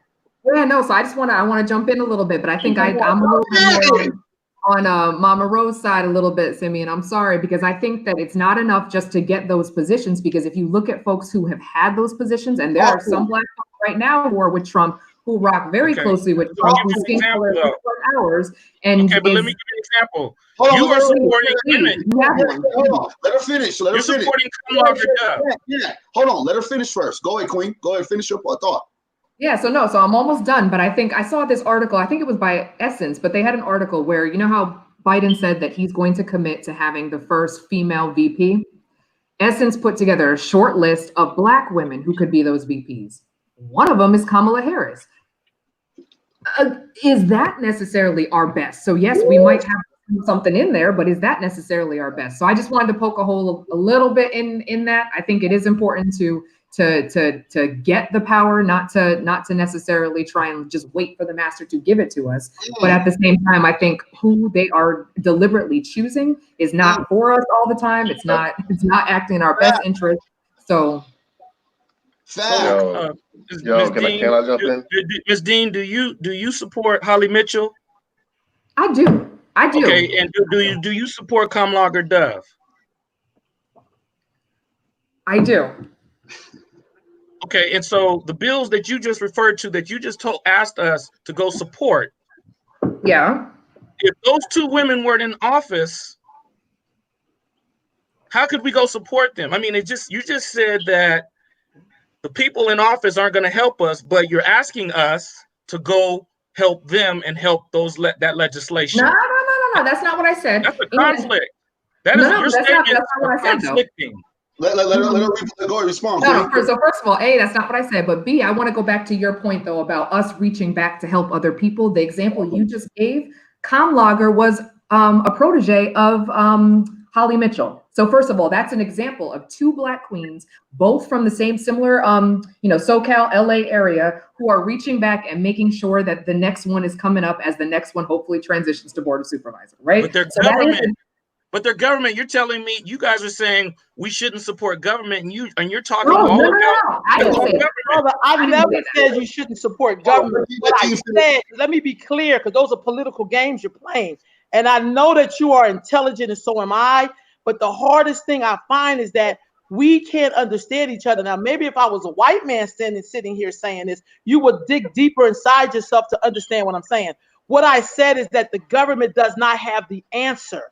Yeah, no. So I want to jump in a little bit, but I think I'm a little bit more on Mama Rose side a little bit, Simeon. I'm sorry, because I think that it's not enough just to get those positions, because if you look at folks who have had those positions, and there are some black folks right now who are with Trump who rock very closely with Trump, who skin color hours. And
but let me give you an example. You are supporting women.
Hold on. Let her finish.
You're supporting Kamala.
Yeah. Hold on. Let her finish first. Go ahead, Queen. Go ahead. Finish your thought.
Yeah, so I'm almost done, but I think I saw this article, I think it was by Essence, but they had an article where, you know how Biden said that he's going to commit to having the first female VP? Essence put together a short list of Black women who could be those VPs. One of them is Kamala Harris. Is that necessarily our best? So yes, we might have something in there, but is that necessarily our best? So I just wanted to poke a hole a little bit in that. I think it is important to get the power, not to necessarily try and just wait for the master to give it to us. But at the same time, I think who they are deliberately choosing is not for us all the time. It's not acting in our best interest. So
Yo, can I jump in?
Ms. Dean, do you support Holly Mitchell?
I do.
Okay, and do you support Kamala Dove?
I do.
Okay, and so the bills that you just referred to, that you just asked us to go support.
Yeah.
If those two women weren't in office, how could we go support them? I mean, you just said that the people in office aren't going to help us, but you're asking us to go help them and help that legislation.
No. That's not what I said.
That's a conflict. That's not what I said, conflicting.
Let her go respond.
No, so first of all, A, that's not what I said. But B, I want to go back to your point, though, about us reaching back to help other people. The example you just gave, Kamala was a protege of Holly Mitchell. So first of all, that's an example of two Black queens, both from the similar, SoCal, LA area, who are reaching back and making sure that the next one is coming up as the next one hopefully transitions to board of supervisor, right?
But their government, you're telling me, you guys are saying we shouldn't support government, and you're talking
about
I didn't say
that. Brother, I never said you shouldn't support government. What I said, let me be clear, because those are political games you're playing. And I know that you are intelligent, and so am I. But the hardest thing I find is that we can't understand each other. Now, maybe if I was a white man sitting here saying this, you would dig deeper inside yourself to understand what I'm saying. What I said is that the government does not have the answer.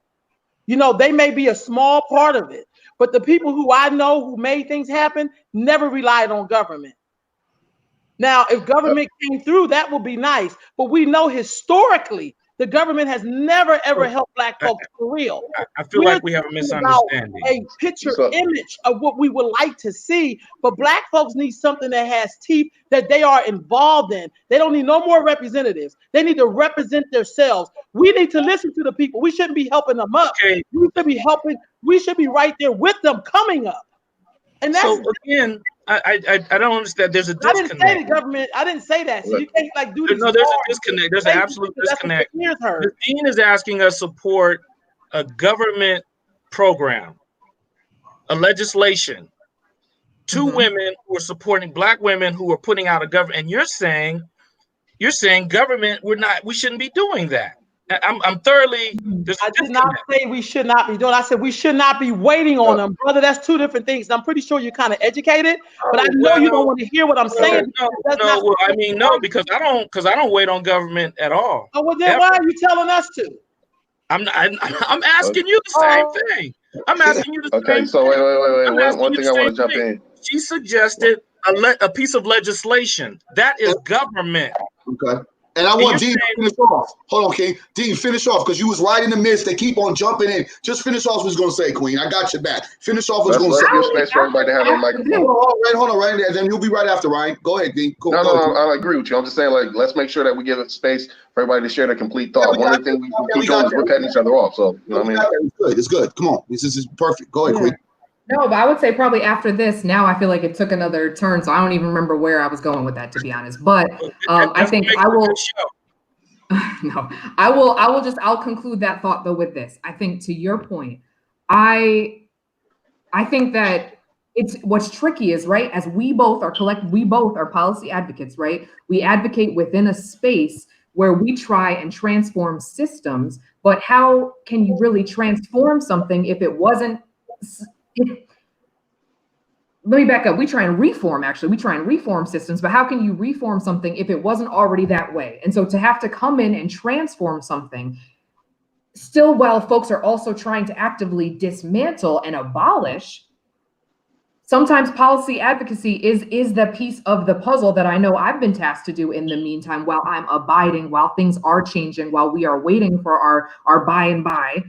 You know, they may be a small part of it, but the people who I know who made things happen never relied on government. Now, if government came through, that would be nice. But we know historically, the government has never, ever helped Black folks for real.
I feel like we have a misunderstanding.
A picture image of what we would like to see, but Black folks need something that has teeth that they are involved in. They don't need no more representatives. They need to represent themselves. We need to listen to the people. We shouldn't be helping them up.
Okay.
We should be right there with them coming up. And that's
so again, I don't understand. There's a disconnect.
I didn't say the government. I didn't say that. So you can't do this.
No, there's a disconnect. There's an absolute disconnect. The Dean is asking us to support a government program, a legislation. Two women who are supporting Black women who are putting out a government, and you're saying government, we shouldn't be doing that. I'm thoroughly.
I did not say we should not be doing. I said we should not be waiting on them, brother. That's two different things. I'm pretty sure you're kind of educated, but I know you don't want to hear what I'm saying.
No, because I don't wait on government at all.
Oh, well, then why are you telling us to?
I'm asking you the same thing. I'm asking you the same thing.
Okay, so wait. One thing I want to jump in.
She suggested a piece of legislation. That is government.
Okay. And I want Dean to finish off. Hold on, King. Dean, finish off, because you was right in the midst. They keep on jumping in. Just finish off what was going to say, Queen. I got your back. Finish off what was going to say.
Let's give space for everybody to have their microphone.
Hold on, right there. Then you'll be right after, Ryan. Go ahead, Dean.
No, I agree with you. I'm just saying, let's make sure that we give it space for everybody to share their complete thought. One of the things we keep doing is we're cutting each other off. So, you know what I mean?
It's good. Come on. This is perfect. Go ahead, Queen.
No, but I would say probably after this, now I feel like it took another turn. So I don't even remember where I was going with that, to be honest. But I think I will. No, I'll conclude that thought though with this. I think to your point, I think that what's tricky is, right, as we both are policy advocates, right? We advocate within a space where we try and transform systems, but how can you really transform something if it wasn't? Let me back up. We try and reform systems, but how can you reform something if it wasn't already that way? And so to have to come in and transform something, still while folks are also trying to actively dismantle and abolish, sometimes policy advocacy is the piece of the puzzle that I know I've been tasked to do in the meantime, while I'm abiding, while things are changing, while we are waiting for our by and by.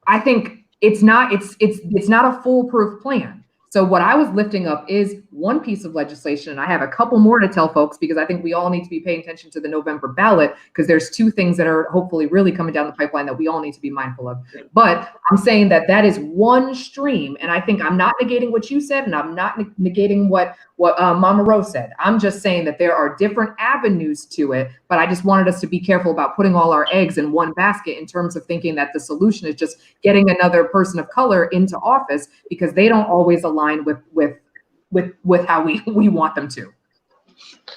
I think it's not a foolproof plan. So what I was lifting up is one piece of legislation, and I have a couple more to tell folks because I think we all need to be paying attention to the November ballot because there's two things that are hopefully really coming down the pipeline that we all need to be mindful of. But I'm saying that is one stream, and I think I'm not negating what you said, and I'm not negating what Mama Rose said. I'm just saying that there are different avenues to it, but I just wanted us to be careful about putting all our eggs in one basket in terms of thinking that the solution is just getting another person of color into office because they don't always align with how we want them to.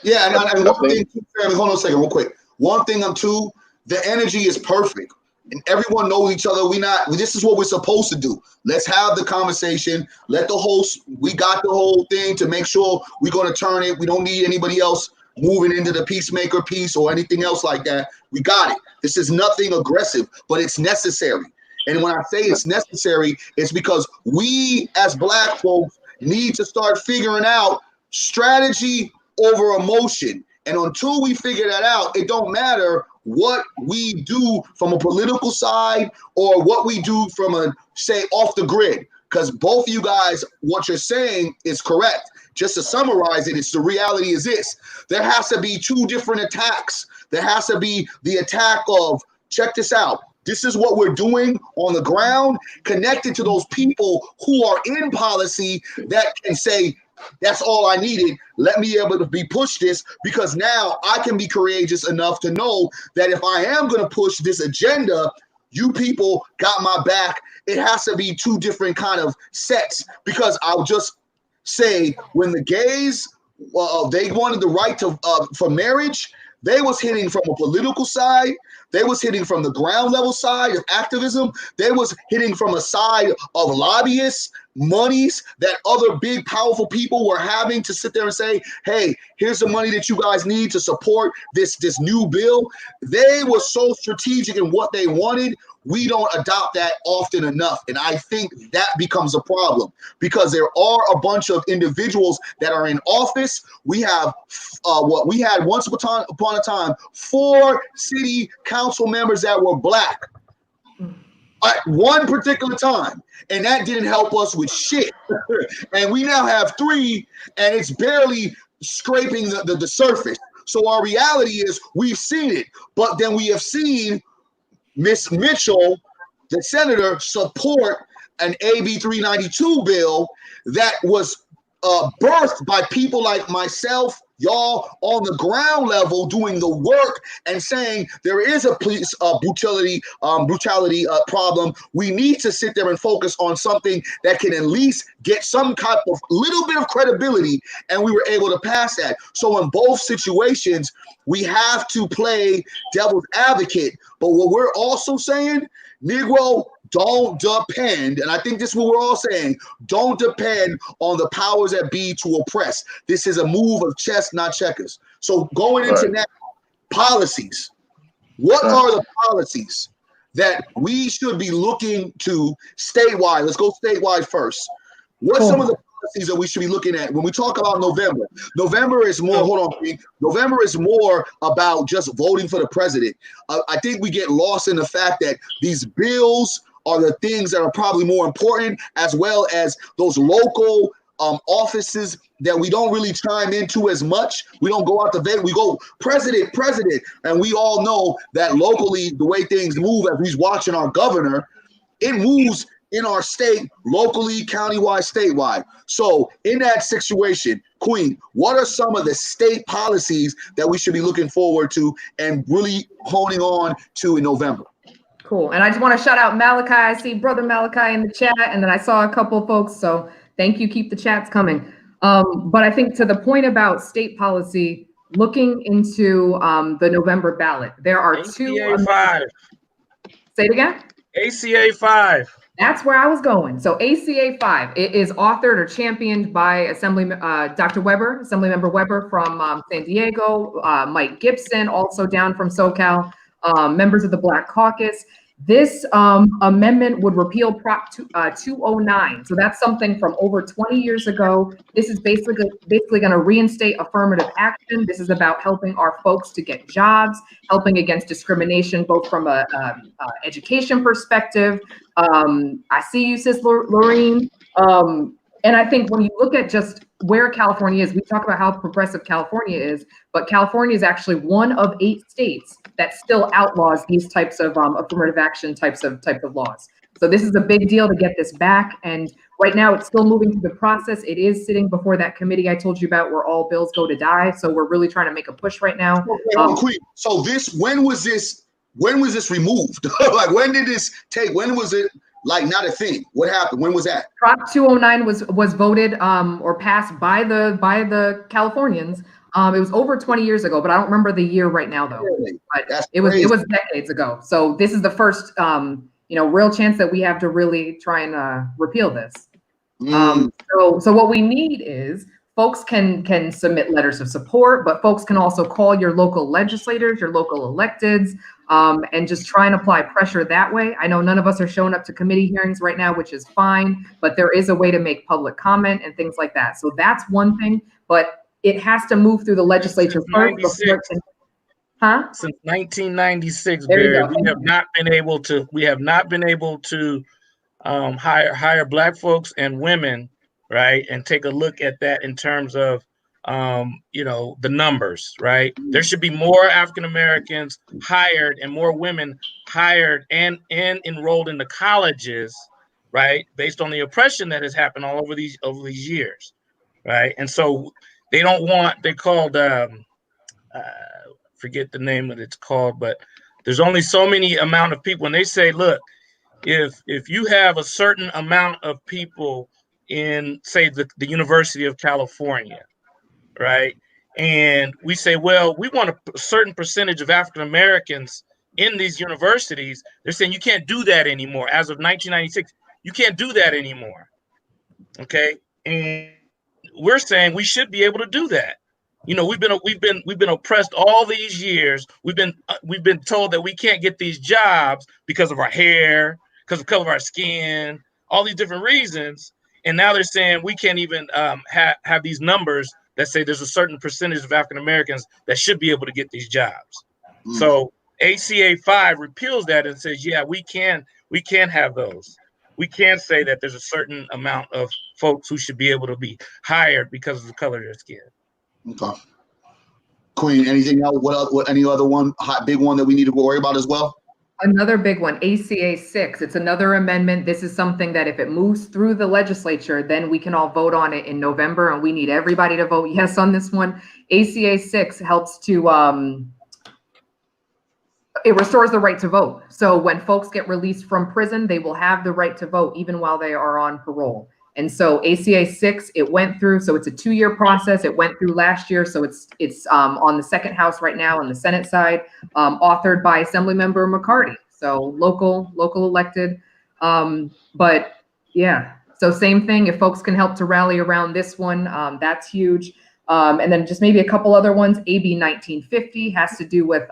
Yeah, and one thing, hold on a second, real quick. One thing, the energy is perfect, and everyone knows each other. This is what we're supposed to do. Let's have the conversation. We got the whole thing to make sure we're going to turn it. We don't need anybody else moving into the peacemaker piece or anything else like that. We got it. This is nothing aggressive, but it's necessary. And when I say it's necessary, it's because we as Black folks need to start figuring out strategy over emotion. And until we figure that out, it don't matter what we do from a political side or what we do from say off the grid. Because both of you guys, what you're saying is correct. Just to summarize it, the reality is this. There has to be two different attacks. There has to be the attack of, check this out. This is what we're doing on the ground, connected to those people who are in policy that can say, that's all I needed. Let me be able to push this because now I can be courageous enough to know that if I am going to push this agenda, you people got my back. It has to be two different kind of sets because I'll just say when the gays, they wanted the right to for marriage, they was hitting from a political side. They was hitting from the ground level side of activism. They was hitting from a side of lobbyists, monies that other big, powerful people were having to sit there and say, hey, here's the money that you guys need to support this new bill. They were so strategic in what they wanted. We don't adopt that often enough. And I think that becomes a problem because there are a bunch of individuals that are in office. We have what we had once upon a time, 4 city council members that were Black at one particular time. And that didn't help us with shit. And we now have 3 and it's barely scraping the surface. So our reality is we've seen it, but then we have seen Miss Mitchell, the senator, support an AB 392 bill that was birthed by people like myself, y'all on the ground level doing the work and saying there is a police brutality problem. We need to sit there and focus on something that can at least get some type of little bit of credibility, and we were able to pass that. So in both situations, we have to play devil's advocate. But what we're also saying, Negro, don't depend, and I think this is what we're all saying, don't depend on the powers that be to oppress. This is a move of chess, not checkers. So going into that, policies. What are the policies that we should be looking to statewide? Let's go statewide first. What's some of the policies that we should be looking at when we talk about November? November is more, November is more about just voting for the president. I think we get lost in the fact that these bills are the things that are probably more important, as well as those local offices that we don't really chime into as much. We don't go out to vote. We go president, and we all know that locally, the way things move as we're watching our governor, it moves in our state, locally, countywide, statewide. So in that situation, Queen, what are some of the state policies that we should be looking forward to and really honing on to in November?
Cool. And I just want to shout out Malachi. I see Brother Malachi in the chat, and then I saw a couple folks. So thank you. Keep the chats coming. But I think to the point about state policy, looking into the November ballot, there are
ACA 5.
Say it again.
ACA 5.
That's where I was going. So ACA 5, it is authored or championed by Dr. Weber, Assemblymember Weber from San Diego, Mike Gibson, also down from SoCal, members of the Black Caucus. This amendment would repeal Prop 209. So that's something from over 20 years ago. This is basically going to reinstate affirmative action. This is about helping our folks to get jobs, helping against discrimination, both from a education perspective. I see you, sis Lorene. And I think when you look at just where California is, we talk about how progressive California is, but California is actually one of 8 states that still outlaws these types of affirmative action types of laws. So this is a big deal to get this back. And right now it's still moving through the process. It is sitting before that committee I told you about where all bills go to die. So we're really trying to make a push right now.
So when was this removed? Like, when did this take? When was it like not a thing? What happened? When was that? Prop
209 was voted or passed by the Californians. It was over 20 years ago, but I don't remember the year right now though.
Really?
But it was decades ago. So this is the first real chance that we have to really try and repeal this. So what we need is folks can submit letters of support, but folks can also call your local legislators, your local electeds, and just try and apply pressure that way. I know none of us are showing up to committee hearings right now, which is fine, but there is a way to make public comment and things like that. So that's one thing, but it has to move through the legislature first.
Since 1996, Barry, we have not been able to hire Black folks and women, right, and take a look at that in terms of the numbers, right? There should be more African Americans hired and more women hired and enrolled in the colleges, right, based on the oppression that has happened all over these years, right? And so they don't want, they're called forget the name of it's called, but there's only so many amount of people, and they say, look, if you have a certain amount of people in, say, the University of California, right? And we say, well, we want a certain percentage of African Americans in these universities. They're saying you can't do that anymore. As of 1996, you can't do that anymore. Okay, and we're saying we should be able to do that. We've been oppressed all these years. We've been told that we can't get these jobs because of our hair, because of the color of our skin, all these different reasons. And now they're saying we can't even have these numbers that say there's a certain percentage of African Americans that should be able to get these jobs. So ACA 5 repeals that and says, yeah, we can have those. We can say that there's a certain amount of folks who should be able to be hired because of the color of their skin.
Okay. Queen, anything else? What any other one, big one that we need to worry about as well?
Another big one, ACA 6. It's another amendment. This is something that if it moves through the legislature, then we can all vote on it in November, and we need everybody to vote yes on this one. ACA 6 helps to, it restores the right to vote. So when folks get released from prison, they will have the right to vote even while they are on parole. And so ACA 6, it went through, so it's a 2-year process. It went through last year, so it's on the second house right now on the Senate side, authored by Assemblymember McCarty, so local elected. But yeah, so same thing. If folks can help to rally around this one, that's huge. And then just maybe a couple other ones. AB 1950 has to do with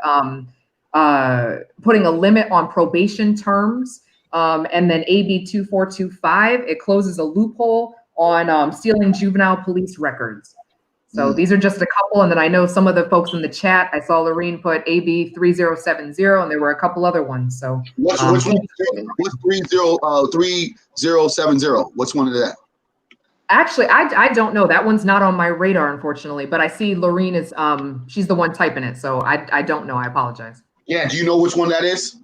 putting a limit on probation terms. And then AB 2425, it closes a loophole on stealing juvenile police records. So these are just a couple. And then I know some of the folks in the chat, I saw Lorene put AB 3070, and there were a couple other ones. So
what's 3070? What's one of that?
Actually, I don't know. That one's not on my radar, unfortunately. But I see Lorene is she's the one typing it. So I don't know. I apologize.
Yeah. Do you know which one that is?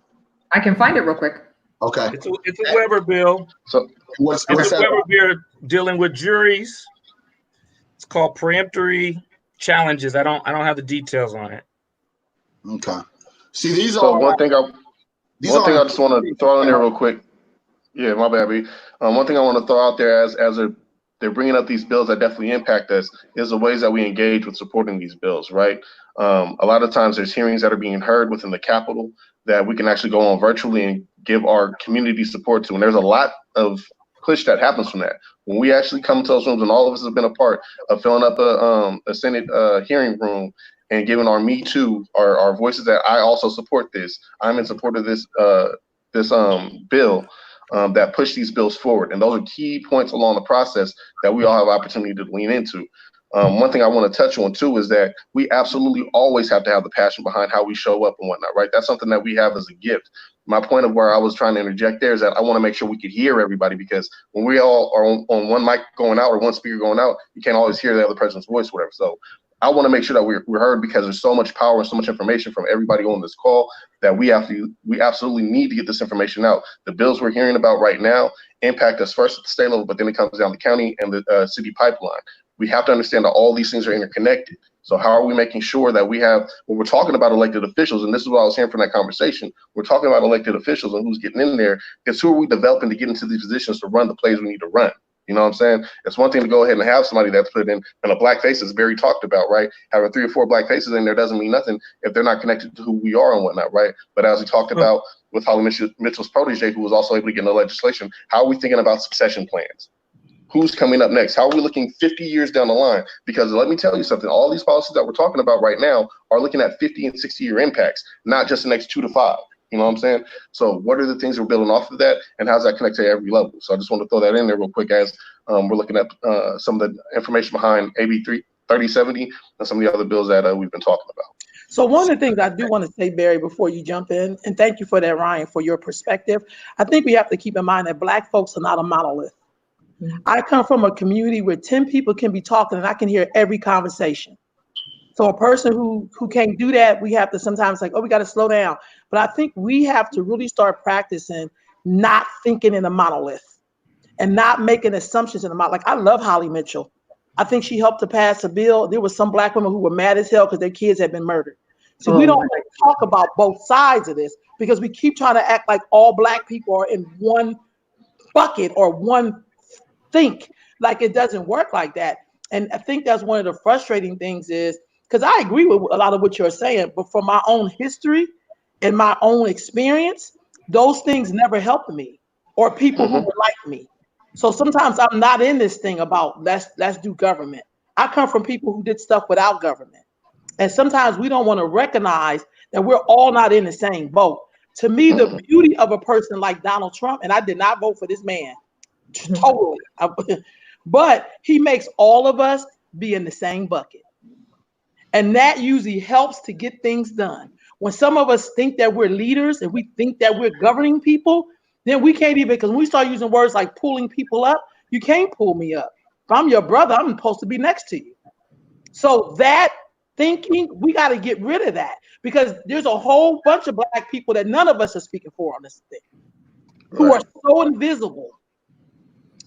I can find it real quick.
Okay.
It's a Weber bill.
So what's
a
that?
Weber bill dealing with juries. It's called preemptory challenges. I don't have the details on it.
Okay. See, these
so
are
one thing I just want to throw in there real quick. Yeah, my bad, B. One thing I want to throw out there as they're bringing up these bills that definitely impact us is the ways that we engage with supporting these bills, right? A lot of times there's hearings that are being heard within the Capitol that we can actually go on virtually and give our community support to. And there's a lot of push that happens from that. When we actually come to those rooms, and all of us have been a part of filling up a Senate hearing room and giving our Me Too, our voices that I also support this. I'm in support of this bill that push these bills forward. And those are key points along the process that we all have opportunity to lean into. One thing I want to touch on too is that we absolutely always have to have the passion behind how we show up and whatnot, right? That's something that we have as a gift. My point of where I was trying to interject there is that I want to make sure we could hear everybody, because when we all are on one mic going out or one speaker going out, you can't always hear the other person's voice, whatever. So I want to make sure that we're heard, because there's so much power and so much information from everybody on this call that we absolutely need to get this information out. The bills we're hearing about right now impact us first at the state level, but then it comes down to county and the city pipeline. We have to understand that all these things are interconnected. So how are we making sure that we have, when we're talking about elected officials, and this is what I was hearing from that conversation, we're talking about elected officials and who's getting in there, it's who are we developing to get into these positions to run the plays we need to run. You know what I'm saying? It's one thing to go ahead and have somebody that's put in, and a black face is very talked about, right? Having 3 or 4 black faces in there doesn't mean nothing if they're not connected to who we are and whatnot, right? But as we talked about with Holly Mitchell's protege, who was also able to get in the legislation, how are we thinking about succession plans? Who's coming up next? How are we looking 50 years down the line? Because let me tell you something, all these policies that we're talking about right now are looking at 50 and 60-year impacts, not just the next 2 to 5. You know what I'm saying? So what are the things we're building off of that, and how's that connect to every level? So I just want to throw that in there real quick as we're looking at some of the information behind AB 3070 and some of the other bills that we've been talking about.
So one of the things I do want to say, Barry, before you jump in, and thank you for that, Ryan, for your perspective. I think we have to keep in mind that Black folks are not a monolith. I come from a community where 10 people can be talking and I can hear every conversation. So a person who can't do that, we have to sometimes like, oh, we got to slow down. But I think we have to really start practicing not thinking in a monolith and not making assumptions in a monolith. Like, I love Holly Mitchell. I think she helped to pass a bill. There was some Black women who were mad as hell because their kids had been murdered. So we don't talk about both sides of this, because we keep trying to act like all Black people are in one bucket or one think. Like, it doesn't work like that. And I think that's one of the frustrating things is, because I agree with a lot of what you're saying, but from my own history and my own experience, those things never helped me or people who were like me. So sometimes I'm not in this thing about let's do government. I come from people who did stuff without government. And sometimes we don't want to recognize that we're all not in the same boat. To me, the beauty of a person like Donald Trump, and I did not vote for this man, totally, but he makes all of us be in the same bucket. And that usually helps to get things done. When some of us think that we're leaders and we think that we're governing people, then we can't even, because when we start using words like pulling people up, you can't pull me up. If I'm your brother, I'm supposed to be next to you. So that thinking, we got to get rid of that, because there's a whole bunch of Black people that none of us are speaking for on this thing, who are so invisible.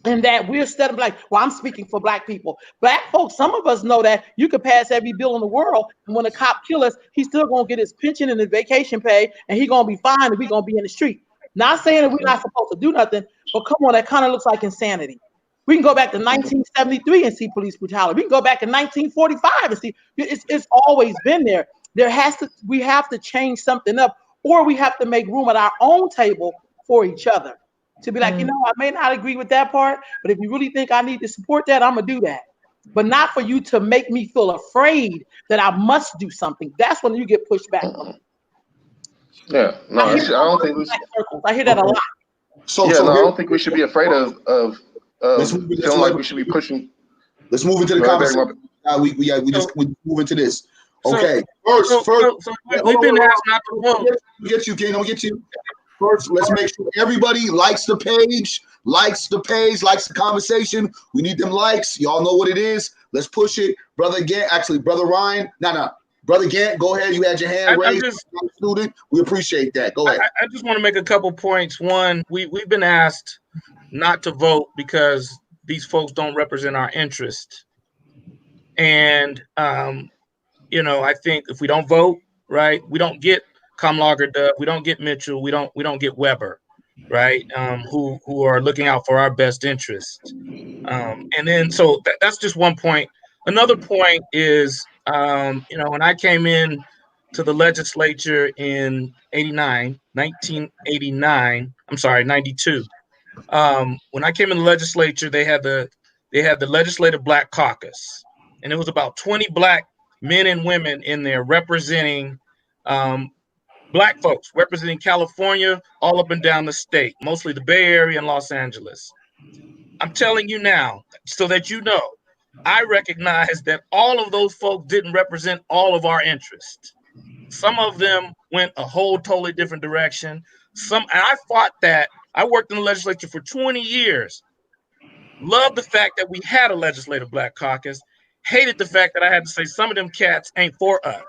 And that we're instead of like, well, I'm speaking for Black people. Black folks, some of us know that you could pass every bill in the world, and when a cop kill us, he's still gonna get his pension and his vacation pay, and he's gonna be fine, and we're gonna be in the street. Not saying that we're not supposed to do nothing, but come on, that kind of looks like insanity. We can go back to 1973 and see police brutality. We can go back to 1945 and see it's always been there. We have to change something up, or we have to make room at our own table for each other. To be like, you know, I may not agree with that part, but if you really think I need to support that, I'm gonna do that. But not for you to make me feel afraid that I must do something. That's when you get pushed back.
Yeah, no, I don't think we.
I hear that a lot.
I don't think we should be afraid of feeling like we should be pushing.
Let's move into the conversation. We move into this. Okay, first,
we've been asked not to vote.
Get you, King. I'll get you. First, let's make sure everybody likes the page, likes the conversation. We need them likes. Y'all know what it is. Let's push it. Brother Ryan. Brother Gant, go ahead. You had your hand raised. Student. We appreciate that. Go ahead.
I just want to make a couple points. One, we've been asked not to vote because these folks don't represent our interest. And, I think if we don't vote, right, we don't get Kamlager Dub, we don't get Mitchell, we don't get Weber, right? Who are looking out for our best interest. And then so that's just one point. Another point is, when I came in to the legislature in 92. When I came in the legislature, they had the Legislative Black Caucus, and it was about 20 Black men and women in there representing Black folks representing California all up and down the state, mostly the Bay Area and Los Angeles. I'm telling you now, so that you know, I recognize that all of those folks didn't represent all of our interests. Some of them went a whole totally different direction. And I fought that. I worked in the legislature for 20 years. Loved the fact that we had a legislative Black caucus. Hated the fact that I had to say some of them cats ain't for us.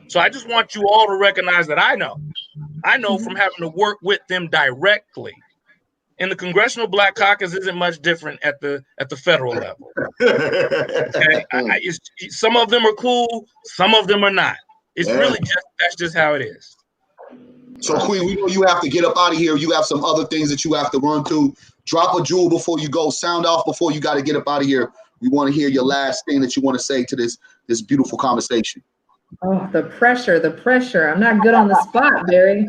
So I just want you all to recognize that I know from having to work with them directly. And the Congressional Black Caucus isn't much different at the federal level. Okay? Some of them are cool, some of them are not. It's really that's just how it is.
So Queen, we know you have to get up out of here. You have some other things that you have to run to. Drop a jewel before you go. Sound off before you got to get up out of here. We want to hear your last thing that you want to say to this beautiful conversation.
Oh, the pressure. I'm not good on the spot, Barry.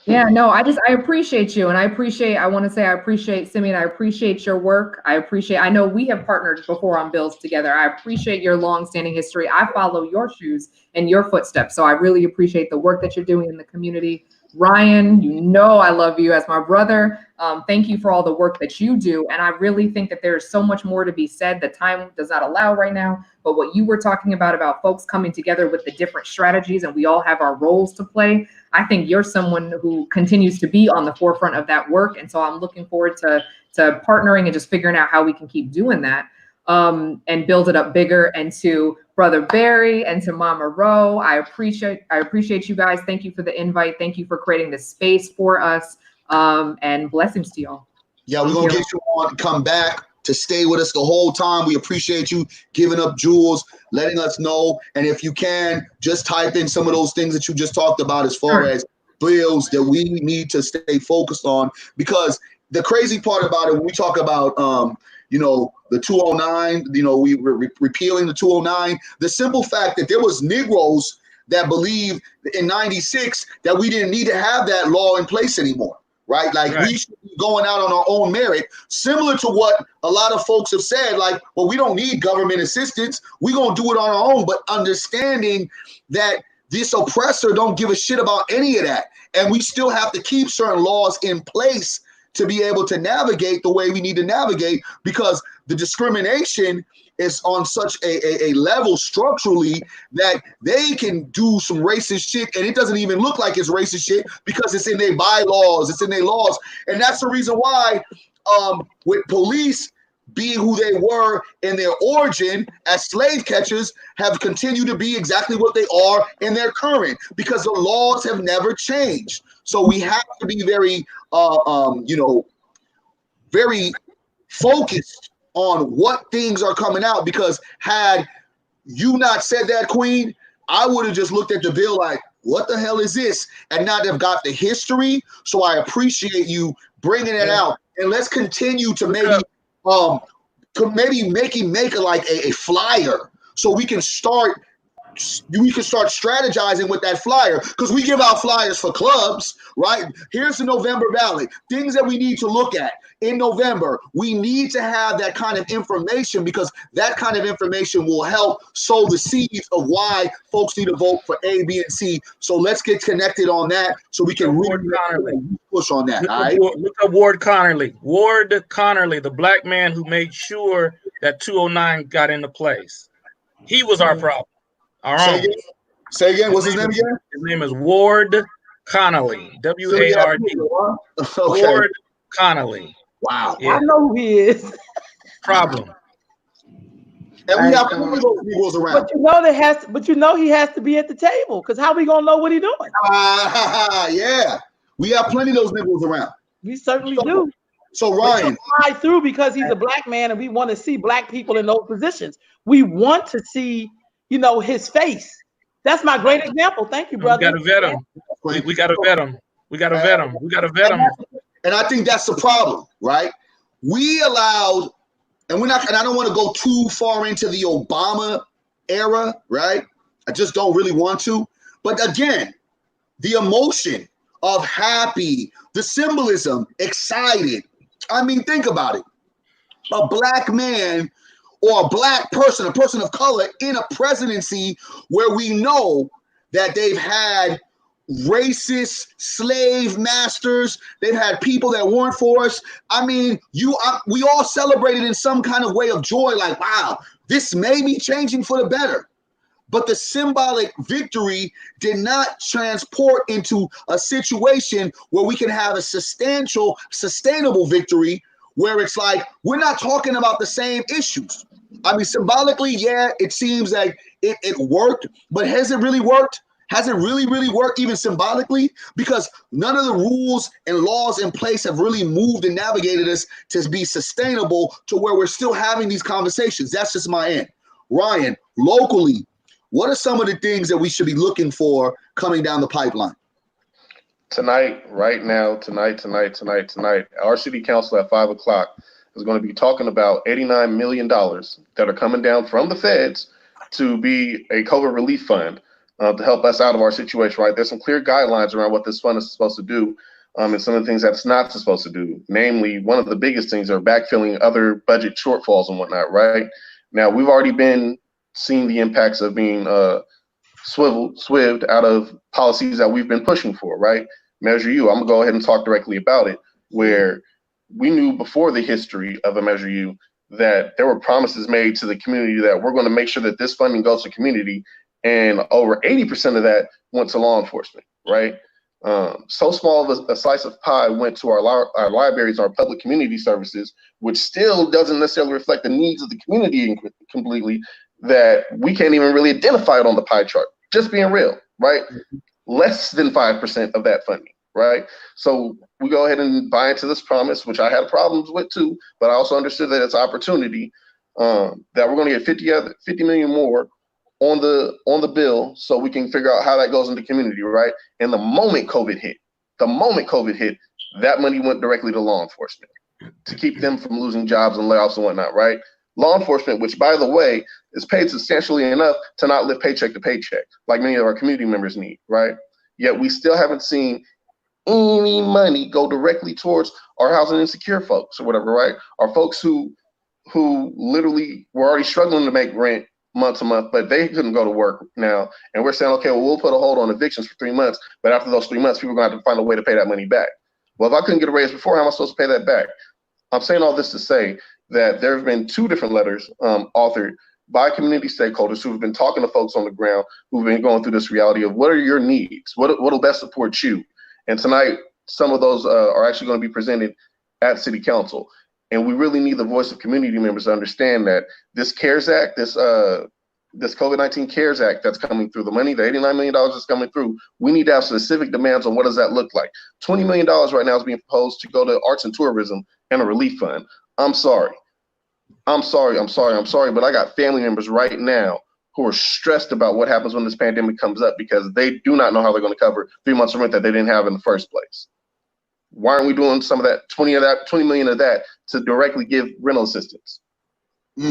Yeah, no, I appreciate you. And I want to say I appreciate Simeon. I appreciate your work. I know we have partnered before on bills together. I appreciate your long-standing history. I follow your shoes and your footsteps. So I really appreciate the work that you're doing in the community. Ryan, you know I love you as my brother. Thank you for all the work that you do. And I really think that there's so much more to be said. The time does not allow right now. But what you were talking about folks coming together with the different strategies, and we all have our roles to play. I think you're someone who continues to be on the forefront of that work. And so I'm looking forward to partnering and just figuring out how we can keep doing that and build it up bigger. And to Brother Barry and to Mama Ro, I appreciate you guys. Thank you for the invite. Thank you for creating this space for us. And blessings to y'all.
Yeah, we're going to get you on to come back to stay with us the whole time. We appreciate you giving up jewels, letting us know. And if you can, just type in some of those things that you just talked about as far as bills that we need to stay focused on. Because the crazy part about it, when we talk about, the 209, we were repealing the 209, the simple fact that there was Negroes that believed in 96 that we didn't need to have that law in place anymore. Right? Like we should be going out on our own merit, similar to what a lot of folks have said, like, well, we don't need government assistance. We're going to do it on our own. But understanding that this oppressor don't give a shit about any of that. And we still have to keep certain laws in place to be able to navigate the way we need to navigate, because the discrimination is on such a level structurally that they can do some racist shit and it doesn't even look like it's racist shit because it's in their bylaws, it's in their laws. And that's the reason why with police being who they were in their origin as slave catchers have continued to be exactly what they are in their current, because the laws have never changed. So we have to be very, very focused on what things are coming out, because had you not said that, Queen, I would have just looked at the bill like, what the hell is this? And not have got the history. So I appreciate you bringing it out. And let's continue to maybe make a flyer so we can start strategizing with that flyer, because we give out flyers for clubs, right? Here's the November ballot, things that we need to look at in November. We need to have that kind of information, because that kind of information will help sow the seeds of why folks need to vote for A, B, and C. So let's get connected on that so we can really push on that. All right?
Look up Ward Connerly. Ward Connerly, the black man who made sure that 209 got into place. He was our problem.
Say again. What's his name again?
His name is Ward Connerly. W-A-R-D.
Okay.
Ward Connerly.
Wow.
Yeah. I know who he is.
Problem.
And we have plenty of those Negroes around.
But he has to be at the table, because how we gonna know what he's doing?
Yeah. We have plenty of those Negroes around.
We certainly do.
So Ryan,
slide through because he's a black man, and we want to see black people in those positions. We want to see, his face. That's my great example. Thank you, brother.
We got to vet him. We got to vet him. We got to vet him.
And I think that's the problem, right? We allowed, and I don't want to go too far into the Obama era, right? I just don't really want to. But again, the emotion of happy, the symbolism, excited. I mean, think about it. A black man or a black person, a person of color in a presidency where we know that they've had racist slave masters. They've had people that weren't for us. I mean, we all celebrated in some kind of way of joy, like, wow, this may be changing for the better. But the symbolic victory did not transport into a situation where we can have a sustainable victory where it's like, we're not talking about the same issues. I mean, symbolically, yeah, it seems like it worked, but has it really worked? Has it really worked even symbolically? Because none of the rules and laws in place have really moved and navigated us to be sustainable to where we're still having these conversations. That's just my end. Ryan, locally, what are some of the things that we should be looking for coming down the pipeline?
Tonight, right now, tonight, our city council at 5 o'clock is going to be talking about $89 million that are coming down from the feds to be a COVID relief fund to help us out of our situation, right? There's some clear guidelines around what this fund is supposed to do and some of the things that it's not supposed to do. Namely, one of the biggest things are backfilling other budget shortfalls and whatnot, right? Now, we've already been seeing the impacts of being swived out of policies that we've been pushing for, right? Measure U, I'm gonna go ahead and talk directly about it, where we knew before the history of a Measure U that there were promises made to the community that we're going to make sure that this funding goes to community, and over 80% of that went to law enforcement, right? So small of a slice of pie went to our libraries, our public community services, which still doesn't necessarily reflect the needs of the community completely, that we can't even really identify it on the pie chart. Just being real, right? Less than 5% of that funding, right? So we go ahead and buy into this promise, which I had problems with too, but I also understood that it's opportunity, that we're going to get 50 million more on the bill, so we can figure out how that goes into community, right? And the moment COVID hit, that money went directly to law enforcement to keep them from losing jobs and layoffs and whatnot, right? Law enforcement, which by the way, is paid substantially enough to not live paycheck to paycheck, like many of our community members need, right? Yet we still haven't seen any money go directly towards our housing insecure folks or whatever, right? Our folks who literally were already struggling to make rent month to month, but they couldn't go to work now. And we're saying, okay, well, we'll put a hold on evictions for 3 months, but after those 3 months, people are going to have to find a way to pay that money back. Well, if I couldn't get a raise before, how am I supposed to pay that back? I'm saying all this to say that there have been 2 different letters authored by community stakeholders who have been talking to folks on the ground who've been going through this reality of what are your needs? What'll best support you? And tonight, some of those are actually going to be presented at City Council. And we really need the voice of community members to understand that this CARES Act, this COVID-19 CARES Act that's coming through, the money, the $89 million that's coming through, we need to have specific demands on what does that look like. $20 million right now is being proposed to go to arts and tourism and a relief fund. I'm sorry, but I got family members right now who are stressed about what happens when this pandemic comes up because they do not know how they're going to cover 3 months of rent that they didn't have in the first place. Why aren't we doing some of that, 20 million of that to directly give rental assistance?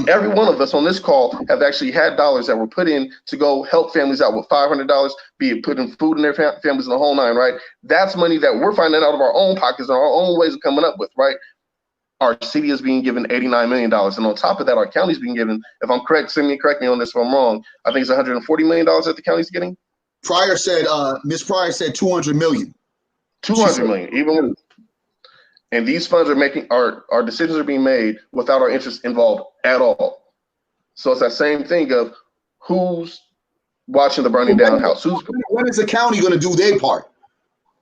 Every one of us on this call have actually had dollars that were put in to go help families out with $500, be it putting food in their families in the whole nine, right? That's money that we're finding out of our own pockets and our own ways of coming up with, right? Our city is being given $89 million. And on top of that, our county's being given, if I'm correct, Simeon, correct me on this if I'm wrong, I think it's $140 million that the county's getting.
Ms. Pryor said 200 million.
200 million, even. And these funds are our decisions are being made without our interest involved at all. So it's that same thing of who's watching the burning down house.
When is the county going to do their part?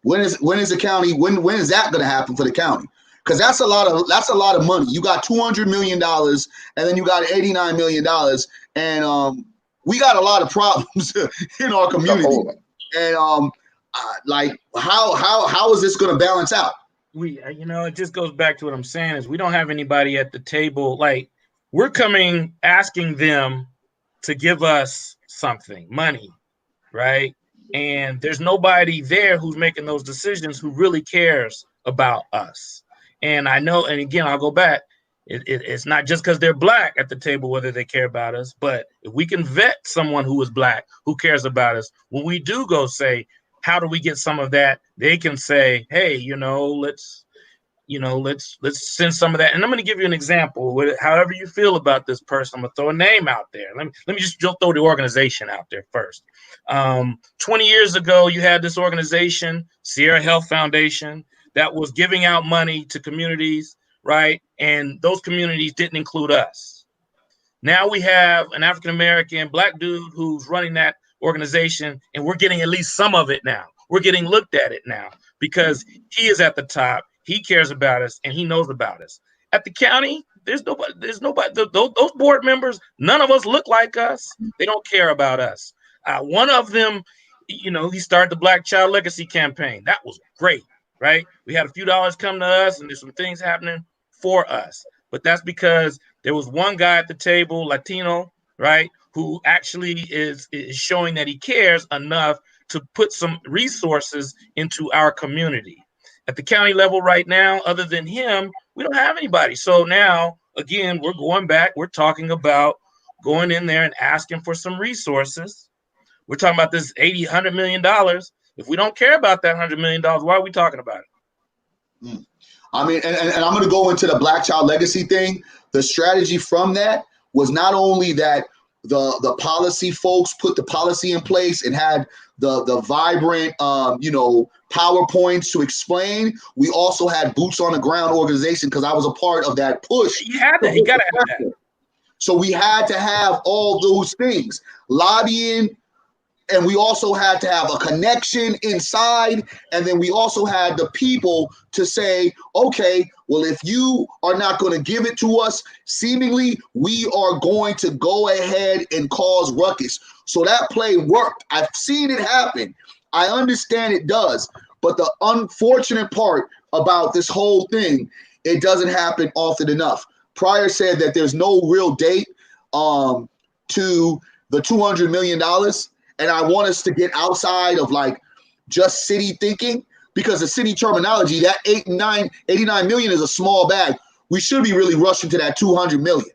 When is the county? When is that going to happen for the county? Because that's a lot of money. You got $200 million, and then you got $89 million, and we got a lot of problems in our community. And like, how is this going to balance out?
It just goes back to what I'm saying is we don't have anybody at the table. Like, we're asking them to give us something, money, right? And there's nobody there who's making those decisions who really cares about us. And I know, and again, I'll go back. It's not just because they're Black at the table whether they care about us, but if we can vet someone who is Black who cares about us, when we do go say, how do we get some of that? They can say, hey, let's send some of that. And I'm going to give you an example. However you feel about this person, I'm going to throw a name out there. Let me just throw the organization out there first. 20 years ago, you had this organization, Sierra Health Foundation, that was giving out money to communities, right? And those communities didn't include us. Now we have an African-American Black dude who's running that organization, and we're getting at least some of it now. We're getting looked at it now because he is at the top. He cares about us and he knows about us. At the county, there's nobody. Those board members, none of us look like us. They don't care about us. One of them, he started the Black Child Legacy campaign. That was great, right? We had a few dollars come to us and there's some things happening for us. But that's because there was one guy at the table, Latino, right, who actually is showing that he cares enough to put some resources into our community. At the county level right now, other than him, we don't have anybody. So now, again, we're going back. We're talking about going in there and asking for some resources. We're talking about this $100 million. If we don't care about that $100 million, why are we talking about it?
I mean, and I'm going to go into the Black Child Legacy thing. The strategy from that was not only that the policy folks put the policy in place and had the vibrant, PowerPoints to explain. We also had boots on the ground organization because I was a part of that push.
You had that. You got to have that.
So we had to have all those things, lobbying, and we also had to have a connection inside. And then we also had the people to say, okay, well, if you are not going to give it to us, seemingly we are going to go ahead and cause ruckus. So that play worked. I've seen it happen. I understand it does. But the unfortunate part about this whole thing, it doesn't happen often enough. Pryor said that there's no real date to the $200 million. And I want us to get outside of like just city thinking, because the city terminology, that 89 million is a small bag. We should be really rushing to that 200 million.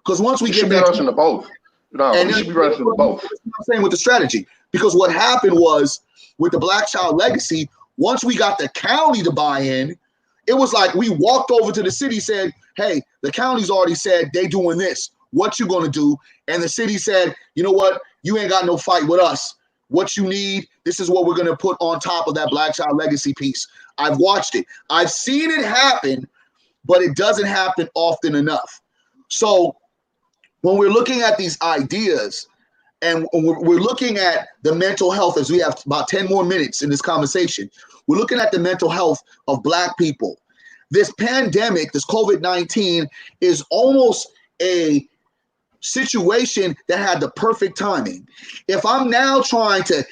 Because once we get that,
rushing to both. No, we should be rushing to both.
I'm saying with the strategy, because what happened was with the Black Child Legacy, once we got the county to buy in, it was like we walked over to the city, said, hey, the county's already said they doing this. What you gonna do? And the city said, you know what? You ain't got no fight with us. What you need, this is what we're gonna put on top of that Black Child Legacy piece. I've watched it. I've seen it happen, but it doesn't happen often enough. So when we're looking at these ideas and we're looking at the mental health, as we have about 10 more minutes in this conversation, we're looking at the mental health of Black people. This pandemic, this COVID-19 is almost a situation that had the perfect timing. If I'm now trying to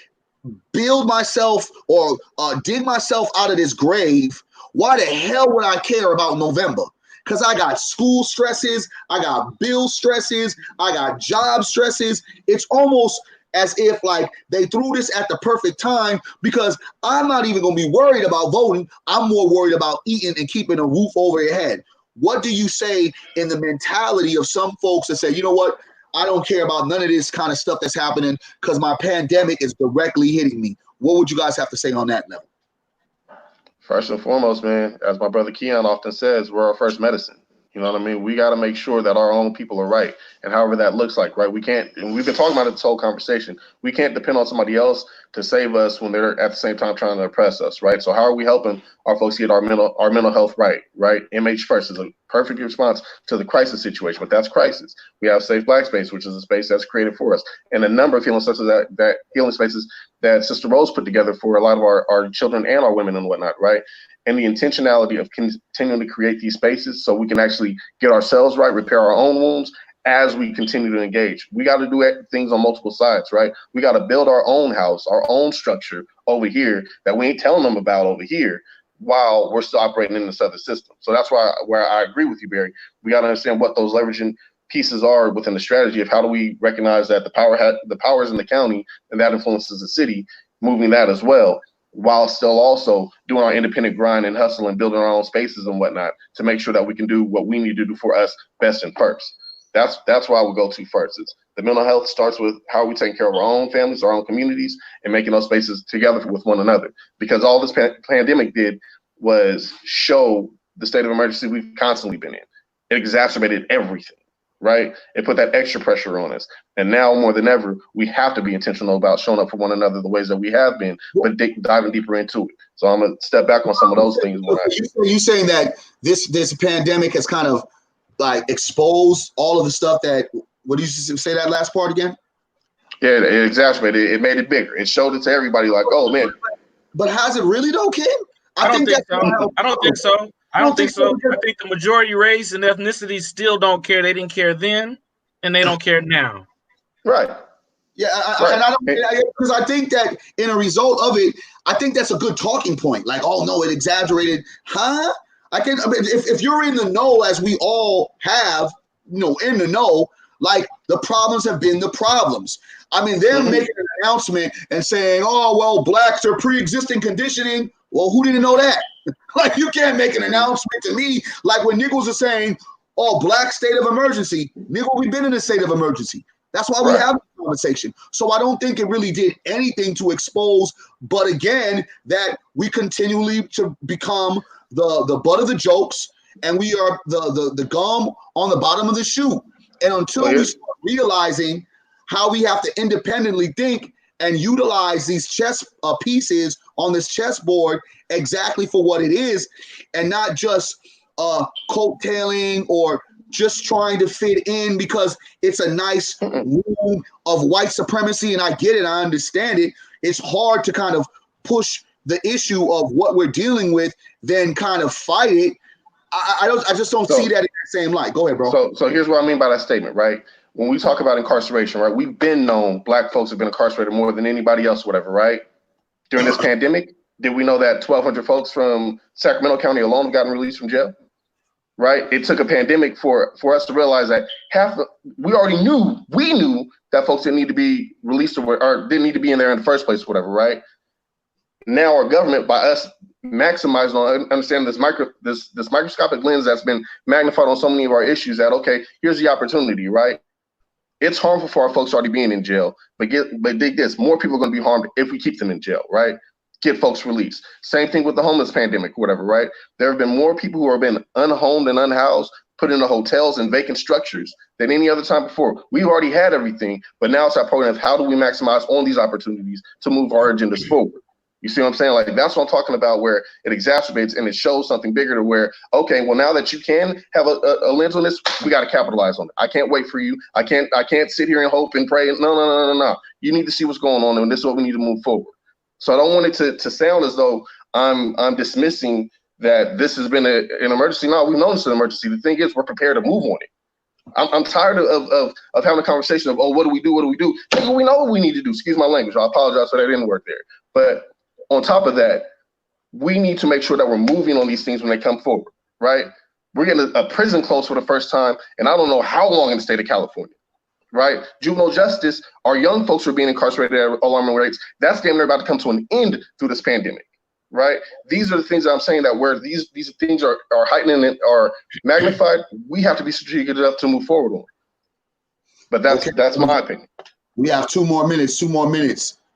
build myself or dig myself out of this grave, why the hell would I care about November? Because I got school stresses, I got bill stresses, I got job stresses. It's almost as if like they threw this at the perfect time, because I'm not even going to be worried about voting. I'm more worried about eating and keeping a roof over your head. What do you say in the mentality of some folks that say, you know what, I don't care about none of this kind of stuff that's happening because my pandemic is directly hitting me? What would you guys have to say on that level?
First and foremost, man, as my brother Keon often says, we're our first medicine. You know what I mean? We got to make sure that our own people are right. And however that looks like, right? We can't, and we've been talking about it this whole conversation, we can't depend on somebody else to save us when they're at the same time trying to oppress us, right? So how are we helping our folks get our mental health right? MH First is a perfect response to the crisis situation, but that's crisis. We have Safe Black Space, which is a space that's created for us, and a number of healing spaces that healing spaces that Sister Rose put together for a lot of our children and our women and whatnot, right? And the intentionality of continuing to create these spaces so we can actually get ourselves right, repair our own wounds as we continue to engage. We got to do things on multiple sides, right? We got to build our own house, our own structure over here that we ain't telling them about over here while we're still operating in this other system. So that's where I agree with you, Barry. We got to understand what those leveraging pieces are within the strategy of how do we recognize that the powers in the county and that influences the city, moving that as well, while still also doing our independent grind and hustle and building our own spaces and whatnot to make sure that we can do what we need to do for us best and first. That's why we go to first. It's the mental health starts with how we take care of our own families, our own communities, and making those spaces together with one another. Because all this pandemic did was show the state of emergency we've constantly been in. It exacerbated everything, right? It put that extra pressure on us. And now more than ever, we have to be intentional about showing up for one another the ways that we have been, but diving deeper into it. So I'm going to step back on some of those things.
You saying that this pandemic has kind of like exposed all of the stuff that, what did you say that last part again?
Yeah, it exacerbated it. It made it bigger. It showed it to everybody like, oh, man.
But has it really though, Kim?
I don't think so. I don't think so. I think the majority race and ethnicity still don't care. They didn't care then, and they don't care now.
Right.
Yeah, and I don't, because I think that in a result of it, I think that's a good talking point. Like, oh no, it exaggerated, huh? If you're in the know, as we all have, in the know, like the problems have been the problems. I mean, they're making an announcement and saying, oh, well, blacks are pre-existing conditioning. Well, who didn't know that? Like, you can't make an announcement to me like when niggas are saying, oh, black state of emergency. Nigga, we've been in a state of emergency. That's why we have this conversation. So I don't think it really did anything to expose, but again, that we continually to become the butt of the jokes, and we are the gum on the bottom of the shoe. And until we start realizing how we have to independently think and utilize these chess pieces on this chessboard exactly for what it is, and not just coattailing or just trying to fit in because it's a nice room of white supremacy. And I get it. I understand it. It's hard to kind of push the issue of what we're dealing with, then kind of fight it. I just don't see that in the same light. Go ahead, bro.
So here's what I mean by that statement, right? When we talk about incarceration, right, we've been known, black folks have been incarcerated more than anybody else, whatever, right? During this pandemic, did we know that 1,200 folks from Sacramento County alone have gotten released from jail? Right? It took a pandemic for us to realize that we knew that folks didn't need to be released or didn't need to be in there in the first place, whatever, right? Now our government, by us maximizing on understanding this microscopic lens that's been magnified on so many of our issues, that okay, here's the opportunity, right? It's harmful for our folks already being in jail, but dig this, more people are going to be harmed if we keep them in jail, right? Get folks released. Same thing with the homeless pandemic, whatever, right? There have been more people who have been unhomed and unhoused, put into hotels and vacant structures than any other time before. We've already had everything, but now it's our program of how do we maximize on these opportunities to move our agendas forward? You see what I'm saying? Like, that's what I'm talking about, where it exacerbates and it shows something bigger to where, okay, well, now that you can have a lens on this, we got to capitalize on it. I can't wait for you. I can't sit here and hope and pray. No. You need to see what's going on, and this is what we need to move forward. So I don't want it to sound as though I'm dismissing that this has been an emergency. No, we've known it's an emergency. The thing is, we're prepared to move on it. I'm tired of having a conversation of, oh, what do we do? What do we do? Maybe we know what we need to do. Excuse my language. I apologize for that didn't work there. But on top of that, we need to make sure that we're moving on these things when they come forward, right? We're getting a prison close for the first time, and I don't know how long in the state of California. Right? Juvenile justice, our young folks are being incarcerated at alarming rates. That's damn near about to come to an end through this pandemic, right? These are the things that I'm saying, that where these things are heightening and are magnified, we have to be strategic enough to move forward on. But that's my opinion.
We have 2 more minutes.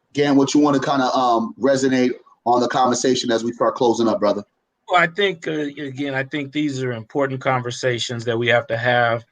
Again, what you want to kind of resonate on the conversation as we start closing up, brother?
Well, I think, I think these are important conversations that we have to have.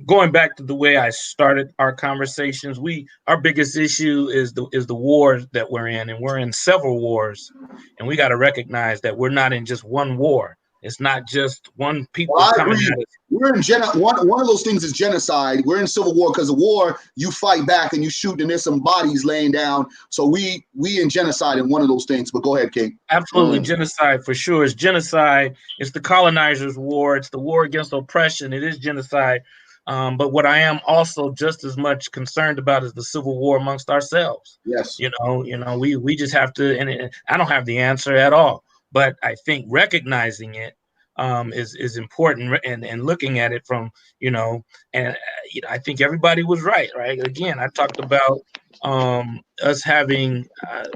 Going back to the way I started our conversations, our biggest issue is the war that we're in, and we're in several wars, and we got to recognize that we're not in just one war. It's not just one people coming at us.
We're in one of those things is genocide. We're in civil war because of war, you fight back and you shoot, and there's some bodies laying down. So we in genocide in one of those things. But go ahead, King.
Absolutely, genocide for sure. It's genocide. It's the colonizers' war. It's the war against oppression. It is genocide. But what I am also just as much concerned about is the civil war amongst ourselves.
Yes.
We just have to, and I don't have the answer at all. But I think recognizing it is important, and looking at it from, I think everybody was right. Again, I talked about us having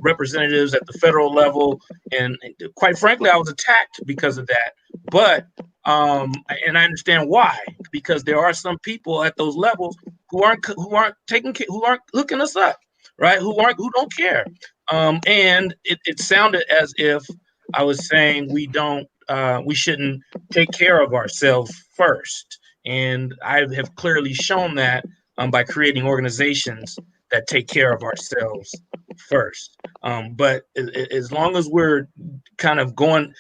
representatives at the federal level, and quite frankly, I was attacked because of that. But and I understand why, because there are some people at those levels who aren't hooking us up, right? Who don't care. And it sounded as if I was saying we don't we shouldn't take care of ourselves first. And I have clearly shown that by creating organizations that take care of ourselves first. But as long as we're kind of going